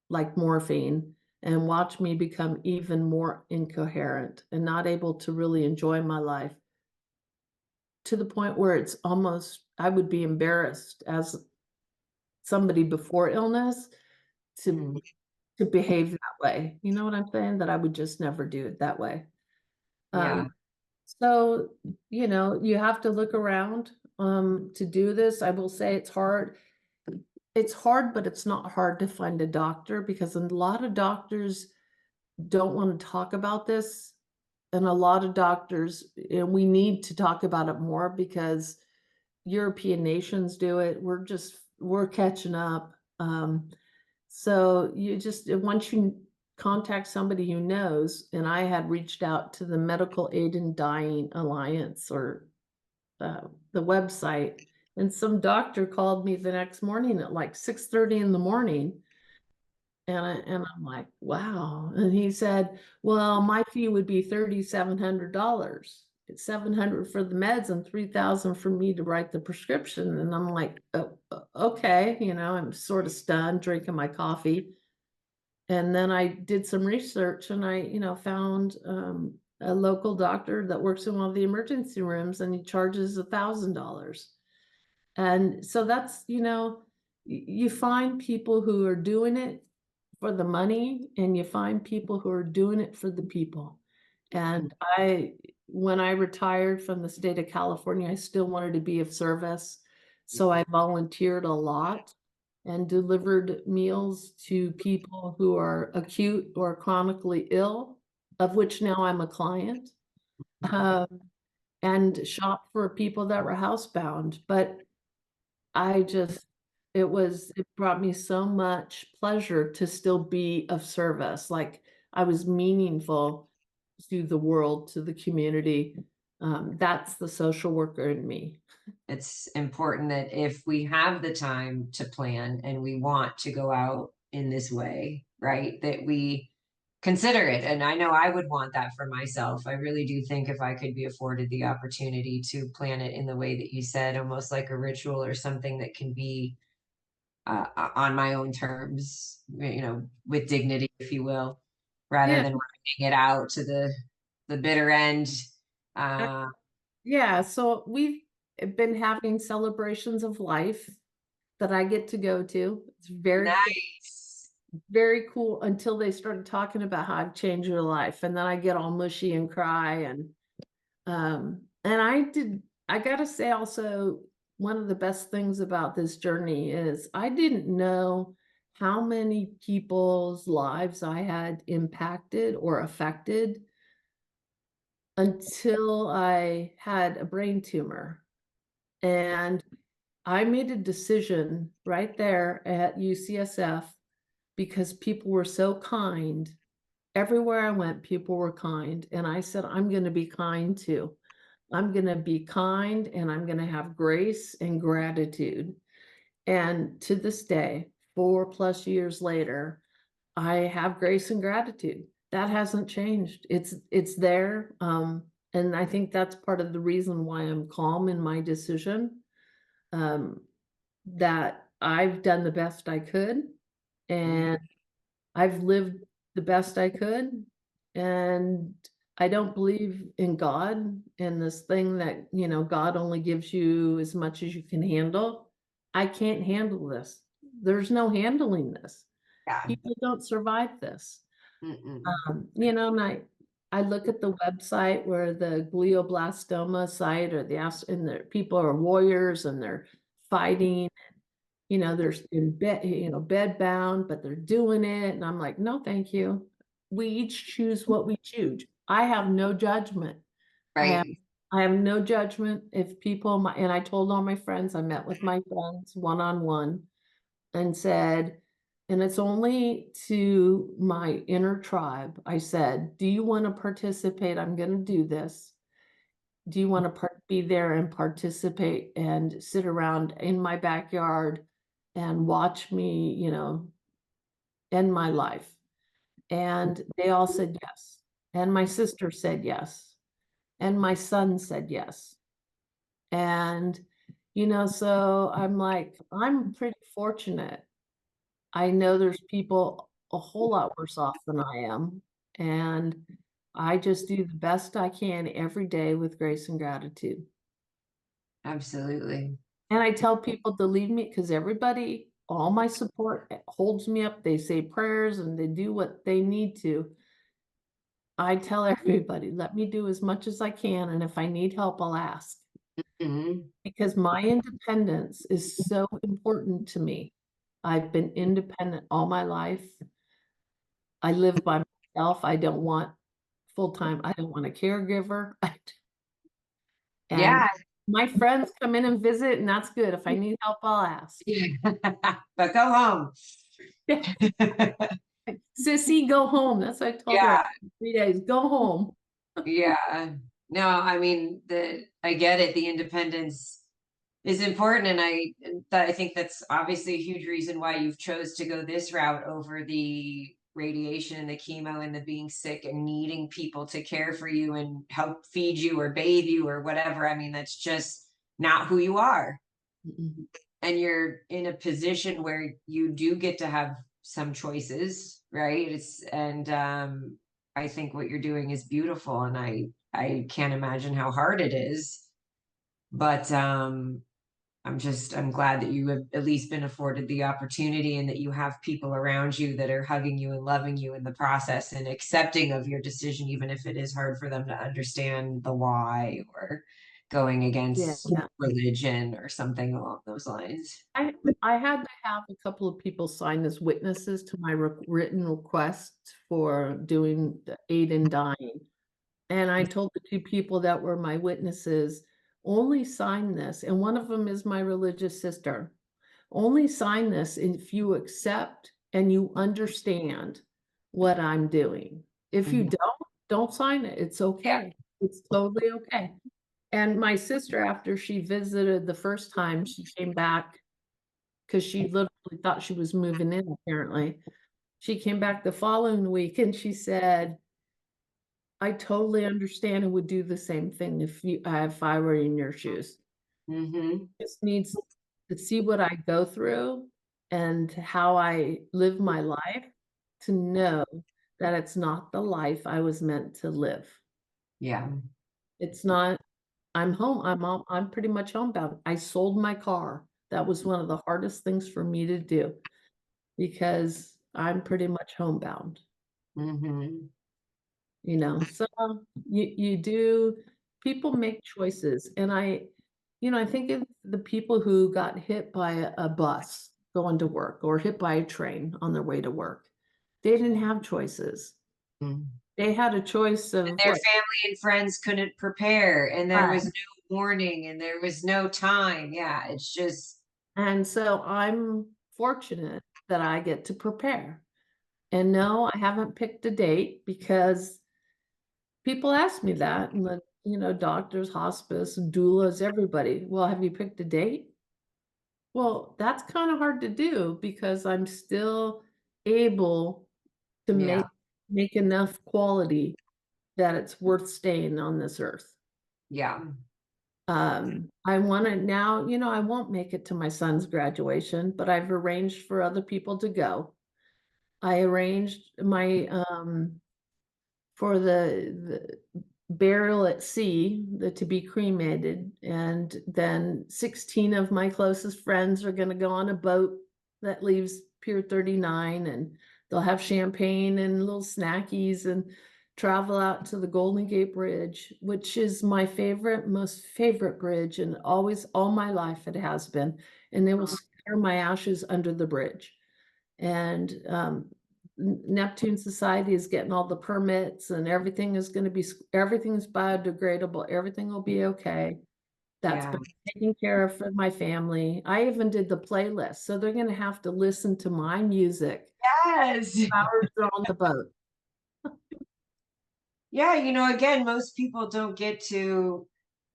like morphine and watch me become even more incoherent and not able to really enjoy my life to the point where it's almost, I would be embarrassed as somebody before illness to Mm, to behave that way. You know what I'm saying? That I would just never do it that way. yeah, So, you have to look around to do this. I will say it's hard. It's hard, but it's not hard to find a doctor because a lot of doctors don't want to talk about this. And a lot of doctors, and we need to talk about it more because European nations do it. We're catching up. So you just once you contact somebody who knows, and I had reached out to the Medical Aid in Dying Alliance or the website, and some doctor called me the next morning at like 6:30 in the morning. And I'm like, wow. And he said, well, my fee would be $3,700. It's 700 for the meds and 3,000 for me to write the prescription. And I'm like, oh, okay, I'm sort of stunned, drinking my coffee. And then I did some research and I, found a local doctor that works in one of the emergency rooms and he charges $1,000. And so that's, you find people who are doing it for the money and you find people who are doing it for the people. And when I retired from the state of California, I still wanted to be of service. So I volunteered a lot and delivered meals to people who are acute or chronically ill, of which now I'm a client, um, and shop for people that were housebound. But I just, it brought me so much pleasure to still be of service. Like I was meaningful to the world, to the community. That's the social worker in me. it's important that if we have the time to plan and we want to go out in this way, right, that we consider it. And I know I would want that for myself. I really do think if I could be afforded the opportunity to plan it in the way that you said, almost like a ritual or something that can be on my own terms, with dignity, if you will, rather Yeah. than running it out to the bitter end. Uh, Uh, yeah, so we've been having celebrations of life that I get to go to. It's nice. very cool until they started talking about how I've changed your life, and then I get all mushy and cry, and I gotta say also, one of the best things about this journey is I didn't know how many people's lives I had impacted or affected until I had a brain tumor. And I made a decision right there at UCSF because people were so kind. Everywhere I went, people were kind. And I said, I'm going to be kind too. I'm going to be kind and I'm going to have grace and gratitude. And to this day, 4+ years later, I have grace and gratitude. That hasn't changed. It's there. And I think that's part of the reason why I'm calm in my decision. Um, that I've done the best I could Mhm. and I've lived the best I could. And I don't believe in God and this thing that, God only gives you as much as you can handle. I can't handle this. There's no handling this. Yeah. People don't survive this. Mm-mm. And I look at the website where the glioblastoma site or and the people are warriors and they're fighting, they're in bed, bed bound, but they're doing it. And I'm like, no, thank you. We each choose what we choose. I have no judgment. I have Right. I have no judgment if and I told all my friends, I met with my friends one on one and said, and it's only to my inner tribe. I said, do you want to participate? I'm going to do this. Do you want to be there and participate and sit around in my backyard and watch me, end my life? And they all said yes. And my sister said yes. And my son said yes. And, so I'm like, I'm pretty fortunate. I know there's people a whole lot worse off than I am. And I just do the best I can every day with grace and gratitude. Absolutely. And I tell people to leave me because everybody, all my support holds me up. They say prayers and they do what they need to. I tell everybody, let me do as much as I can. And if I need help, I'll ask Mhm. because my independence is so important to me. I've been independent all my life. I live by myself. I don't want full time. I don't want a caregiver. And Yeah. my friends come in and visit, and that's good. If I need help, I'll ask. But go home. Sissy, go home. That's what I told her Yeah. after 3 days. Go home. Yeah. No, I mean, I get it. The independence is important, and I think that's obviously a huge reason why you've chose to go this route over the radiation and the chemo and the being sick and needing people to care for you and help feed you or bathe you or whatever. I mean, that's just not who you are. Mm-mm. And you're in a position where you do get to have some choices, right? I think what you're doing is beautiful, and I can't imagine how hard it is. But I'm glad that you have at least been afforded the opportunity and that you have people around you that are hugging you and loving you in the process and accepting of your decision, even if it is hard for them to understand the why or going Yeah. against religion or something along those lines. I I had to have a couple of people sign as witnesses to my written request for doing the aid in dying. And I told the two people that were my witnesses, only sign this. And one of them is my religious sister. Only sign this if you accept and you understand what I'm doing. If you Mhm. don't sign it. It's Yeah. okay. It's totally okay. And my sister, after she visited the first time, she came back because she literally thought she was moving in, apparently. She came back the following week and she said, I totally understand and would do the same thing if I were in your shoes. Hmm. Just needs to see what I go through and how I live my life to know that it's not the life I was meant to live. Yeah. It's not, I'm home. I'm pretty much homebound. I sold my car. That was one of the hardest things for me to do because I'm pretty much homebound, Mm-hmm. so you do, people make choices. And I think of the people who got hit by a bus going to work or hit by a train on their way to work. They didn't have choices. They had a choice of Their what. family and friends couldn't prepare, and there was Right. no warning, and there was no time. Yeah, it's just, And so I'm fortunate that I get to prepare. And no, I haven't picked a date because people ask me that, and doctors, hospice, doulas, everybody. Well, have you picked a date? Well, that's kind of hard to do because I'm still able to yeah, make enough quality that it's worth staying on this earth. yeah. I want to now, I won't make it to my son's graduation, but I've arranged for other people to go. I arranged my for the burial at sea, to be cremated, and then 16 of my closest friends are going to go on a boat that leaves Pier 39, and they'll have champagne and little snackies and travel out to the Golden Gate Bridge, which is my most favorite bridge, and always all my life it has been. And they will scatter my ashes under the bridge. And Neptune Society is getting all the permits, and everything is going to be, everything's biodegradable. Everything will be okay. That's Yeah. been taken care of for my family. I even did the playlist, so they're going to have to listen to my music Yes. hours they're on the boat. Yeah, again, most people don't get to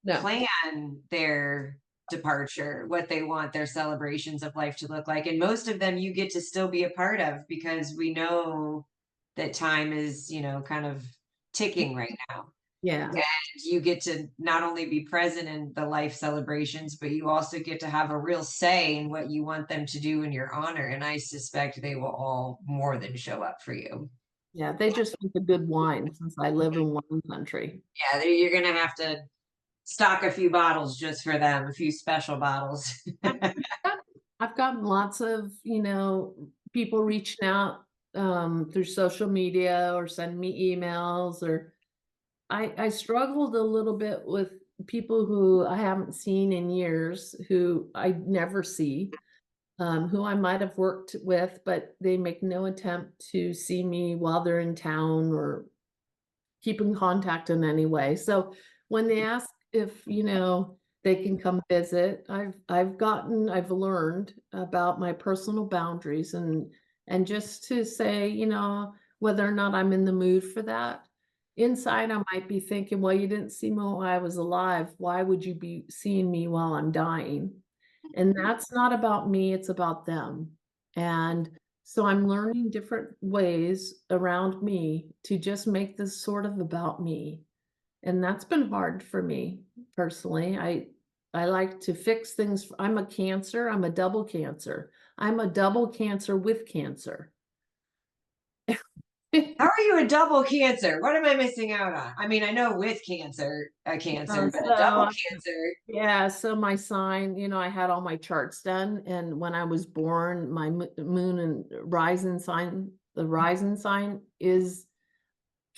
No. plan their departure, what they want their celebrations of life to look like. And most of them you get to still be a part of because we know that time is, kind of ticking right now. Yeah. And you get to not only be present in the life celebrations, but you also get to have a real say in what you want them to do in your honor. And I suspect they will all more than show up for you. Yeah. They just want the good wine since I live in wine country. Yeah, you're going to have to stock a few bottles just for them, a few special bottles. I've I've gotten lots of, people reaching out through social media or send me emails, or I struggled a little bit with people who I haven't seen in years, who I never see, who I might have worked with, but they make no attempt to see me while they're in town or keep in contact in any way. So when they ask if, they can come visit, I've learned about my personal boundaries, and just to say, whether or not I'm in the mood for that. Inside, I might be thinking, well, you didn't see me while I was alive. Why would you be seeing me while I'm dying? And that's not about me, it's about them. And so I'm learning different ways around me to just make this sort of about me. And that's been hard for me personally. I like to fix things. I'm a cancer, I'm a double cancer. I'm a double cancer with cancer. How are you a double cancer? What am I missing out on? I mean, I know with cancer, a Uh, cancer, but a double so cancer. yeah, so my sign, I had all my charts done, and when I was born, my moon and rising sign, the rising sign is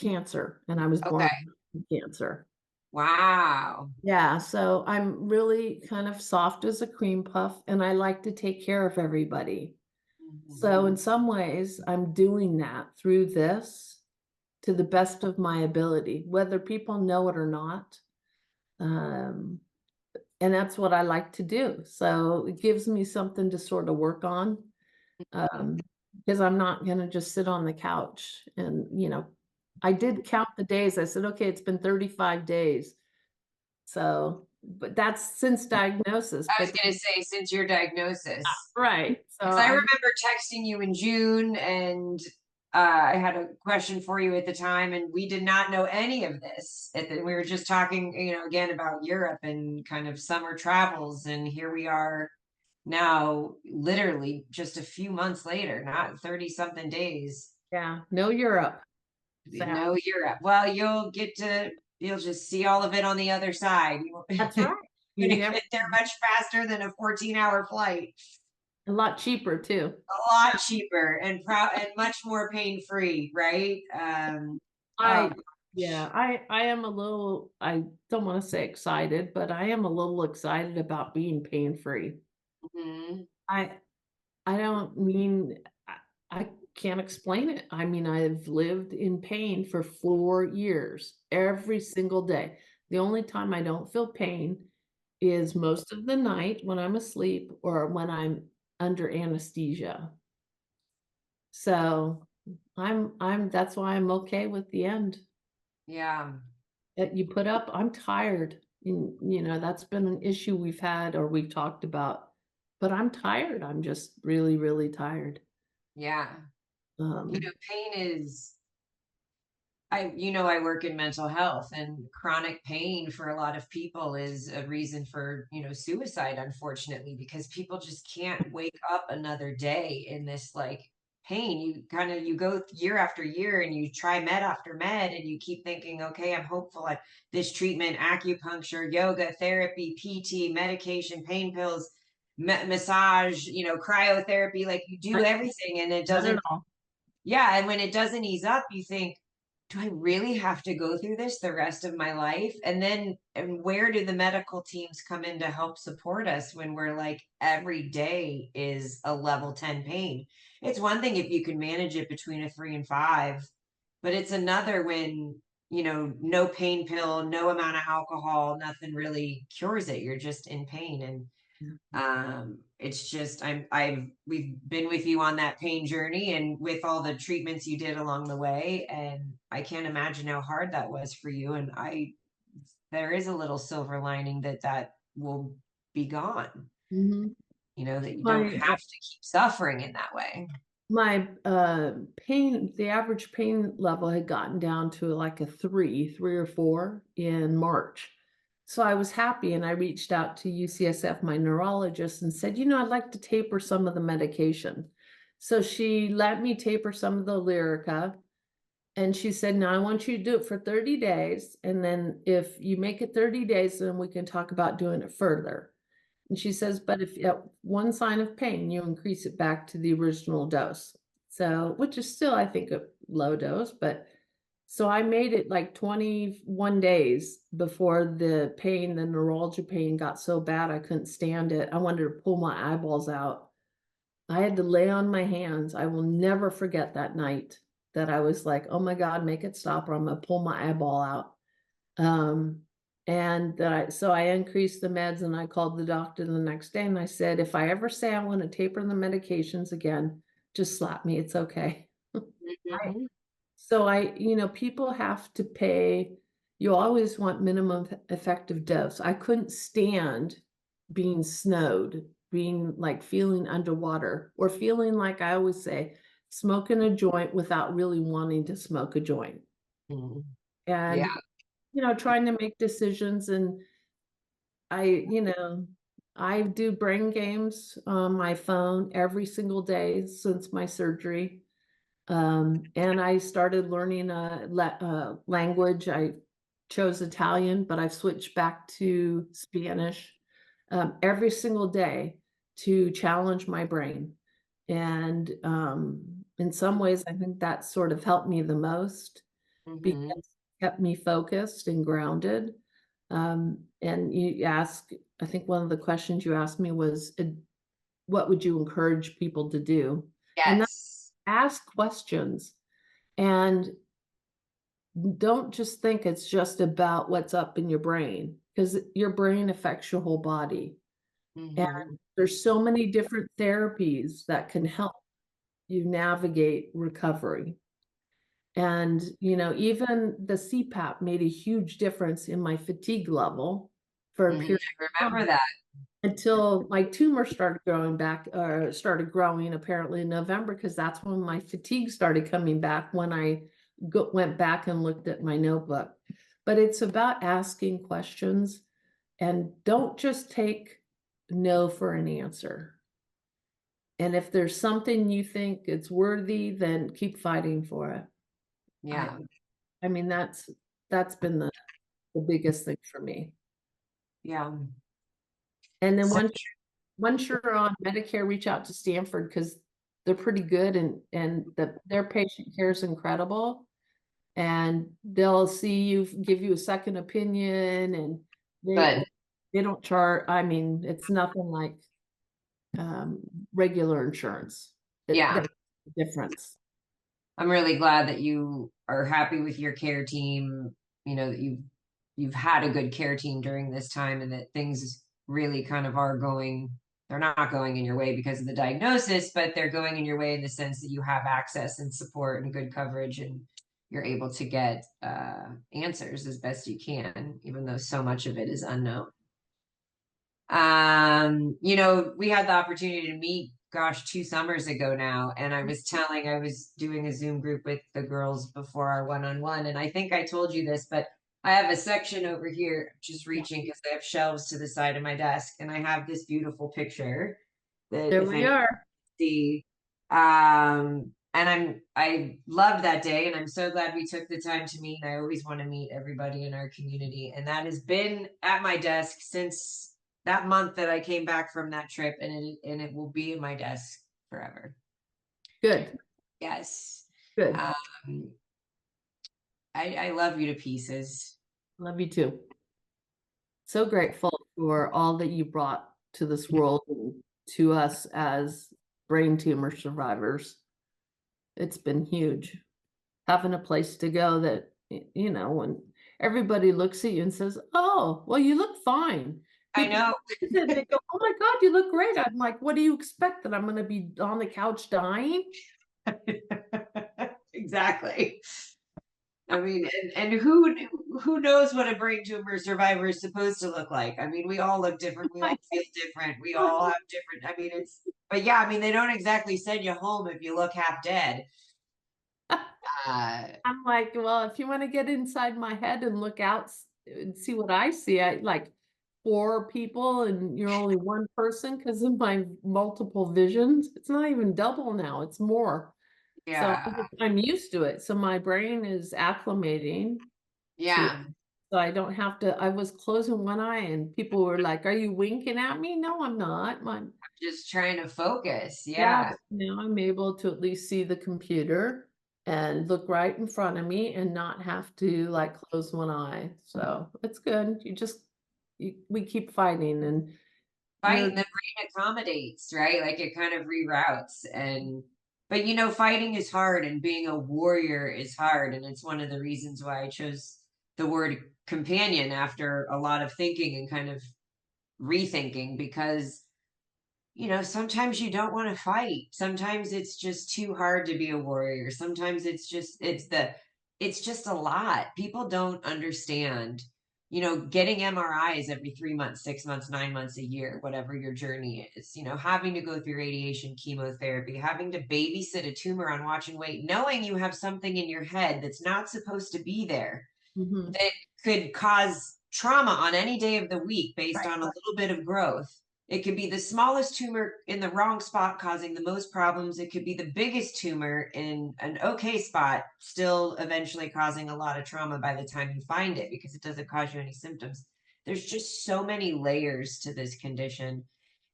Cancer, and I was born Okay. with Cancer. Wow. Yeah, so I'm really kind of soft as a cream puff, and I like to take care of everybody. So in some ways, I'm doing that through this to the best of my ability, whether people know it or not. Um, and that's what I like to do. So it gives me something to sort of work on, um, because I'm not going to just sit on the couch. And, I did count the days. I said, okay, it's been 35 days. So, but that's since diagnosis. I was But going to say, since your diagnosis, right. So because I I'm, remember texting you in June and I had a question for you at the time, and we did not know any of this. We were just talking, again about Europe and kind of summer travels. And here we are now, literally just a few months later, not 30 something days. yeah, no Europe. Sad. No Europe. Well, you'll get to you'll just see all of it on the other side. That's right. You're You gonna never get there much faster than a 14-hour flight. a lot cheaper too. A lot cheaper and proud and much more pain free, right? Oh, I yeah, I am a little I don't want to say excited, but I am a little excited about being pain free. mhm. I I don't mean I can't explain it. I mean, I've lived in pain for 4 years, every single day. The only time I don't feel pain is most of the night when I'm asleep or when I'm under anesthesia. So, I'm that's why I'm okay with the end Yeah, that you put up. I'm tired. That's been an issue we've had or we've talked about, but I'm tired. I'm just really, really tired. yeah. Um, Pain is I work in mental health, and chronic pain for a lot of people is a reason for, suicide, unfortunately, because people just can't wake up another day in this like pain. You go year after year and you try med after med and you keep thinking, okay, I'm hopeful at this treatment, acupuncture, yoga, therapy, PT, medication, pain pills, massage, cryotherapy, like you do I everything and it done it doesn't. all. Yeah, and when it doesn't ease up, you think, do I really have to go through this the rest of my life? And where do the medical teams come in to help support us when we're like every day is a level 10 pain? It's one thing if you can manage it between a 3 and 5, but it's another when, no pain pill, no amount of alcohol, nothing really cures it. You're just in pain. And Yeah. it's just we've been with you on that pain journey and with all the treatments you did along the way, and I can't imagine how hard that was for you. And I there is a little silver lining that will be gone, Mhm. that you don't My, have to keep suffering in that way. pain the average pain level had gotten down to like a 3 or 4 in March. So I was happy and I reached out to UCSF, my neurologist, and said, I'd like to taper some of the medication." So she let me taper some of the Lyrica, and she said, "Now I want you to do it for 30 days, and then if you make it 30 days, then we can talk about doing it further." And she says, "But if at one sign of pain, you increase it back to the original dose." So, which is still, I think, a low dose, but so I made it like 21 days before the neuralgia pain got so bad I couldn't stand it. I wanted to pull my eyeballs out. I had to lay on my hands. I will never forget that night that I was like, "Oh my God, make it stop or I'm gonna pull my eyeball out." Um, and so I increased the meds and I called the doctor the next day and I said, "If I ever say I want to taper the medications again, just slap me. It's okay." Mhm. People have to pay. You always want minimum effective dose. I couldn't stand being snowed, being like feeling underwater, or feeling like I always say, smoking a joint without really wanting to smoke a joint. Mhm. Yeah. And trying to make decisions. And I, you know, I do brain games on my phone every single day since my surgery. And I started learning a language. I chose Italian, but I've switched back to Spanish every single day to challenge my brain. And in some ways, I think that sort of helped me the most because Mhm. it kept me focused and grounded. And I think one of the questions you asked me was, what would you encourage people to do? And that Yes. ask questions and don't just think it's just about what's up in your brain because your brain affects your whole body. And Mhm. there's so many different therapies that can help you navigate recovery. And, even the CPAP made a huge difference in my fatigue level for a Mhm. period I of remember time that. until my tumor started growing back, or started growing apparently in November, because that's when my fatigue started coming back when I went back and looked at my notebook. But it's about asking questions and don't just take no for an answer. And if there's something you think it's worthy, then keep fighting for it. I Yeah. I mean, that's been the the biggest thing for me. Yeah. And then So once you're on Medicare, reach out to Stanford because they're pretty good and their patient care is incredible. And they'll see you, give you a second opinion, and they good. they don't charge. I mean, it's nothing like um, regular insurance. Yeah. That's the difference. I'm really glad that you are happy with your care team, that you've had a good care team during this time and that things really kind of are going, they're not going in your way because of the diagnosis, but they're going in your way in the sense that you have access and support and good coverage and you're able to get answers as best you can, even though so much of it is unknown. We had the opportunity to meet, gosh, 2 summers ago now, and I was doing a Zoom group with the girls before our one-on-one, and I think I told you this, but I have a section over here just Yeah. reaching because I have shelves to the side of my desk, and I have this beautiful picture that There if we anyone are. can see, and I loved that day, and I'm so glad we took the time to meet. And I always want to meet everybody in our community, and that has been at my desk since that month that I came back from that trip, and it will be in my desk forever. Good. Yes. Good. Um, I love you to pieces. Love you too. So grateful for all that you brought to this world and to us as brain tumor survivors. It's been huge. Having a place to go that, when everybody looks at you and says, "Oh, well, you look fine." I People know. they go, "Oh my God, you look great." I'm like, "What do you expect? That I'm going to be on the couch dying?" Exactly. I mean, and who knows what a brain tumor survivor is supposed to look like? I mean, we all look different. We all feel different. We all have different. I mean, but yeah, I mean, they don't exactly send you home if you look half dead. Uh, I'm like, well, if you want to get inside my head and look out and see what I see, I like four people and you're only one person because of my multiple visions. It's not even double now, it's more. So yeah, I'm used to it. So my brain is acclimating to it. yeah. So I don't have to, I was closing one eye and people were like, "Are you winking at me?" No, I'm not. Just trying to focus. Yeah, Yeah. but now I'm able to at least see the computer and look right in front of me and not have to like close one eye. So it's good. We keep fighting and Fight you're, and the brain accommodates, right? Like it kind of reroutes. But fighting is hard and being a warrior is hard. And it's one of the reasons why I chose the word companion after a lot of thinking and kind of rethinking because sometimes you don't want to fight. Sometimes it's just too hard to be a warrior. Sometimes it's just a lot. People don't understand, getting MRIs every 3 months, 6 months, 9 months, a year, whatever your journey is, having to go through radiation chemotherapy, having to babysit a tumor on watch and wait, knowing you have something in your head that's not supposed to be there Mhm. that could cause trauma on any day of the week based Right. on a little bit of growth. It could be the smallest tumor in the wrong spot causing the most problems. It could be the biggest tumor in an okay spot, still eventually causing a lot of trauma by the time you find it because it doesn't cause you any symptoms. There's just so many layers to this condition.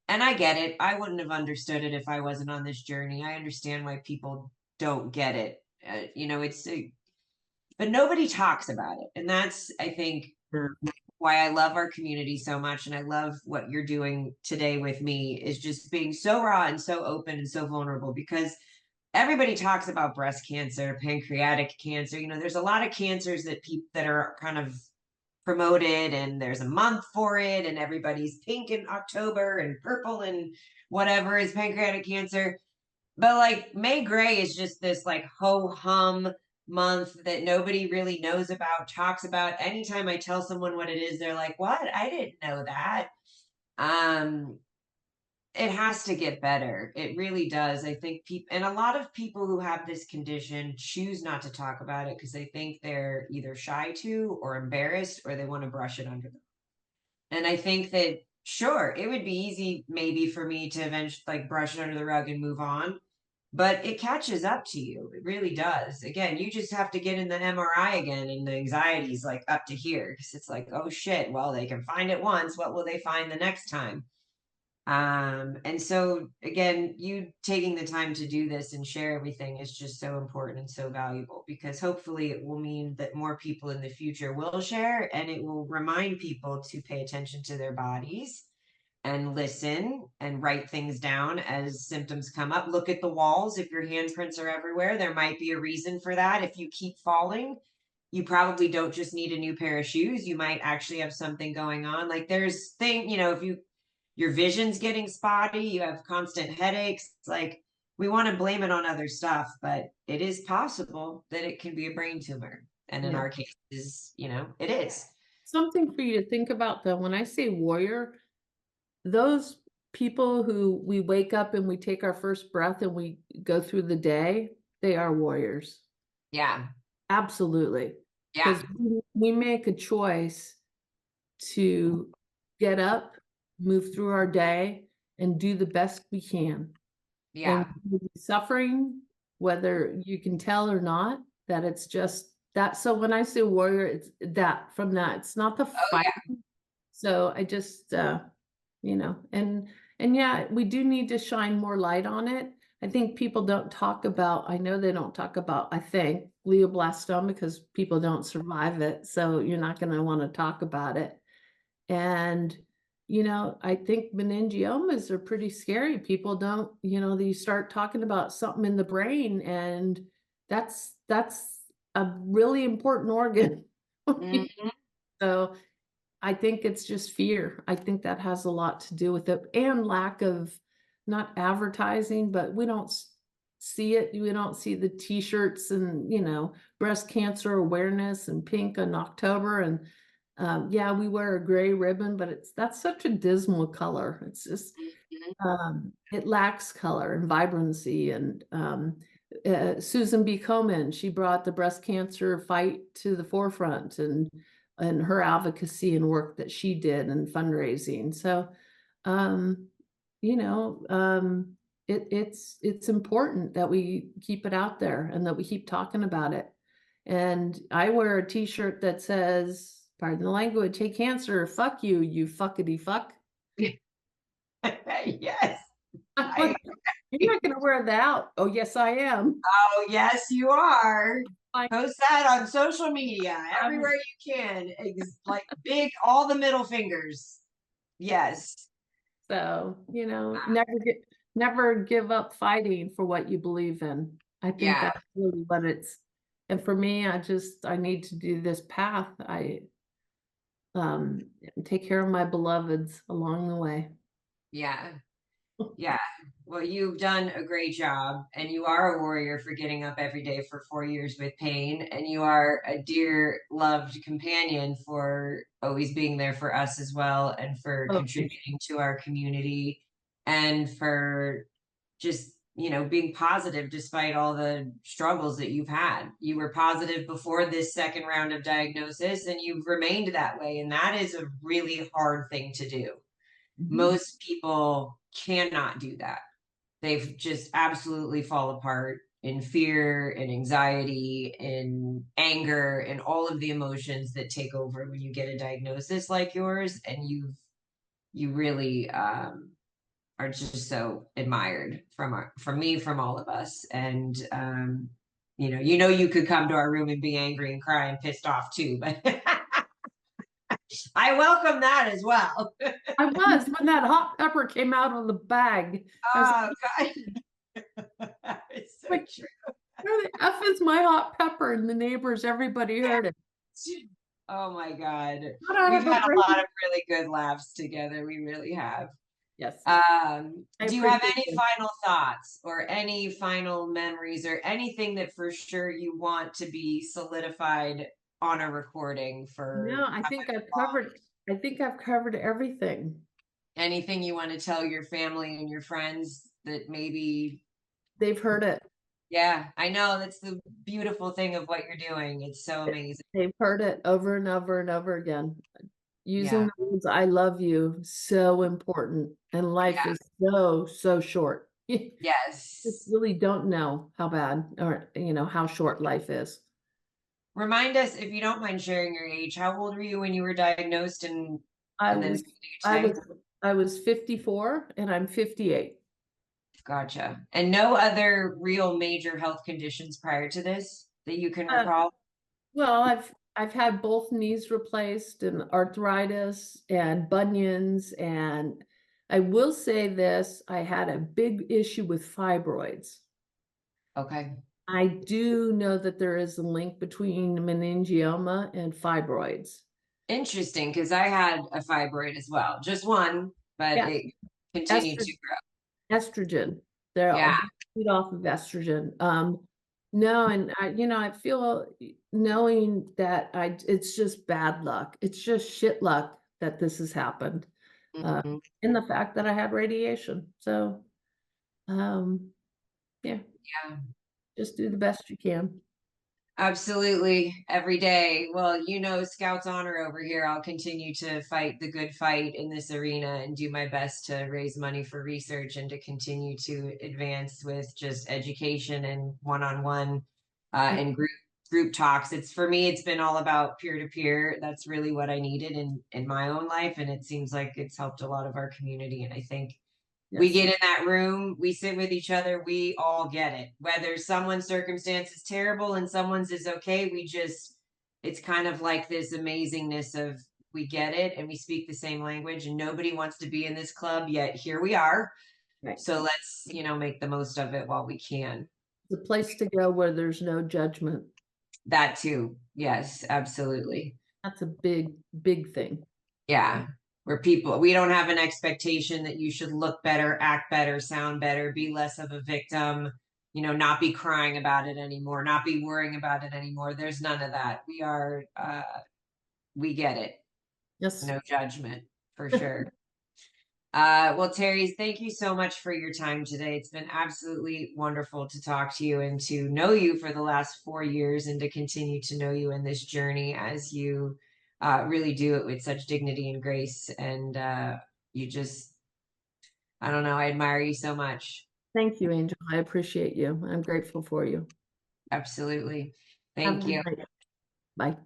And I get it. I wouldn't have understood it if I wasn't on this journey. I understand why people don't get it. But nobody talks about it. And that's, I think, Yeah. why I love our community so much. And I love what you're doing today with me is just being so raw and so open and so vulnerable because everybody talks about breast cancer, pancreatic cancer. There's a lot of cancers that people that are kind of promoted and there's a month for it and everybody's pink in October and purple and whatever is pancreatic cancer. But like May Gray is just this like ho hum month that nobody really knows about, talks about. Anytime I tell someone what it is, they're like, "What? I didn't know that." Um, it has to get better. It really does. I think people and a lot of people who have this condition choose not to talk about it because they think they're either shy to or embarrassed or they want to brush it under them. And I think that sure, it would be easy maybe for me to eventually like brush it under the rug and move on but it catches up to you. It really does. Again, you just have to get in the MRI again, and the anxiety is like up to here because it's like, oh shit, well, they can find it once. What will they find the next time? And so again, you taking the time to do this and share everything is just so important and so valuable because hopefully it will mean that more people in the future will share and it will remind people to pay attention to their bodies and listen and write things down as symptoms come up. Look at the walls. If your handprints are everywhere, there might be a reason for that. If you keep falling, you probably don't just need a new pair of shoes. You might actually have something going on. Like there's if your vision's getting spotty, you have constant headaches, it's like we want to blame it on other stuff, but it is possible that it can be a brain tumor. And in Yeah. our cases, it is. Something for you to think about though, when I say warrior, those people who we wake up and we take our first breath and we go through the day, they are warriors. Yeah. Absolutely. Yeah. Because we make a choice to get up, move through our day, and do the best we can. And Yeah. suffering, whether you can tell or not, that it's just that. So when I say warrior, it's that from that. It's not the Oh fight. yeah. So I just and yeah, we do need to shine more light on it. I think people don't talk about, I know they don't talk about, I think, glioblastoma because people don't survive it. So you're not going to want to talk about it. And, I think meningiomas are pretty scary. People don't, you start talking about something in the brain and that's a really important organ. Mhm. So I think it's just fear. I think that has a lot to do with it and lack of not advertising, but we don't see it. We don't see the t-shirts and, breast cancer awareness and pink in October. And yeah, we wear a gray ribbon, but that's such a dismal color. It's just, Mhm. it lacks color and vibrancy. And Susan B. Komen, she brought the breast cancer fight to the forefront and her advocacy and work that she did and fundraising. So, um, you know, um, it's important that we keep it out there and that we keep talking about it. And I wear a T-shirt that says, "Pardon the language, hey cancer, fuck you, you fuckity fuck." Yes. I'm I, like, you're not gonna wear that out. Oh, yes, I am. oh, yes, you are. Like, Post that on social media everywhere you can. Like big, all the middle fingers. Yes. so, never give up fighting for what you believe in. I think Yeah. that's really what it's, and for me, I need to do this path. Um take care of my beloveds along the way. Yeah. Yeah. Well, you've done a great job, and you are a warrior for getting up every day for 4 years with pain, and you are a dear, loved companion for always being there for us as well, and for Oh, contributing to our community, and for just, being positive despite all the struggles that you've had. You were positive before this second round of diagnosis, and you've remained that way, and that is a really hard thing to do. mhm. Most people cannot do that. They've just absolutely fall apart in fear and anxiety and anger and all of the emotions that take over when you get a diagnosis like yours. And you really are just so admired from me, from all of us. And you could come to our room and be angry and cry and pissed off too, but I welcome that as well. I was when that hot pepper came out of the bag. I was Oh God. It's so like, true. where the F is my hot pepper? And the neighbors, everybody heard it. Oh my God. But I We've have a had brain. a lot of really good laughs together. We really have. Yes, I Do you have appreciate any it. final thoughts or any final memories or anything that for sure you want to be solidified on a recording No, for I think I've covered everything. anything you want to tell your family and your friends that maybe, They've heard it. yeah, I know that's the beautiful thing of what you're doing. It's so amazing. They've heard it over and over and over again. Using Yeah. the words "I love you" so important, and life Yeah. is so, so short. Just Yes. really don't know how bad or how short life is. Remind us, if you don't mind sharing your age, how old were you when you were diagnosed I and then was how old are you I today? was I was 54 and I'm 58. Gotcha. And no other real major health conditions prior to this that you can Uh, recall? well, I've had both knees replaced and arthritis and bunions, and I will say this, I had a big issue with fibroids. Okay. I do know that there is a link between meningioma and fibroids. Interesting, because I had a fibroid as well. Just one, but Yeah, it continued to estrogen. grow. Estrogen. They're Yeah. they feed off of estrogen. No, and I feel knowing that it's just bad luck. It's just shit luck that this has happened. Uh, Mhm. and the fact that I had radiation. So, um, yeah, Yeah. just do the best you can. Absolutely. Every day. Well, Scouts Honor over here. I'll continue to fight the good fight in this arena and do my best to raise money for research and to continue to advance with just education and one-on-one and group talks. It's for me, it's been all about peer to peer. That's really what I needed in my own life. And it seems like it's helped a lot of our community. And I think we Yes. get in that room, we sit with each other, we all get it. Whether someone's circumstance is terrible and someone's is okay, it's kind of like this amazingness of we get it and we speak the same language and nobody wants to be in this club, yet here we are. Right. So let's, make the most of it while we can. The place to go where there's no judgment. That too. Yes, absolutely. That's a big, big thing. Yeah. We don't have an expectation that you should look better, act better, sound better, be less of a victim, not be crying about it anymore, not be worrying about it anymore. There's none of that. We get it. Yes. No judgment for sure. Well, Terry, thank you so much for your time today. It's been absolutely wonderful to talk to you and to know you for the last 4 years and to continue to know you in this journey as you really do it with such dignity and grace. And you just, I don't know, I admire you so much. Thank you, Angel. I appreciate you. I'm grateful for you. Absolutely. Have a Thank good you. night. Bye.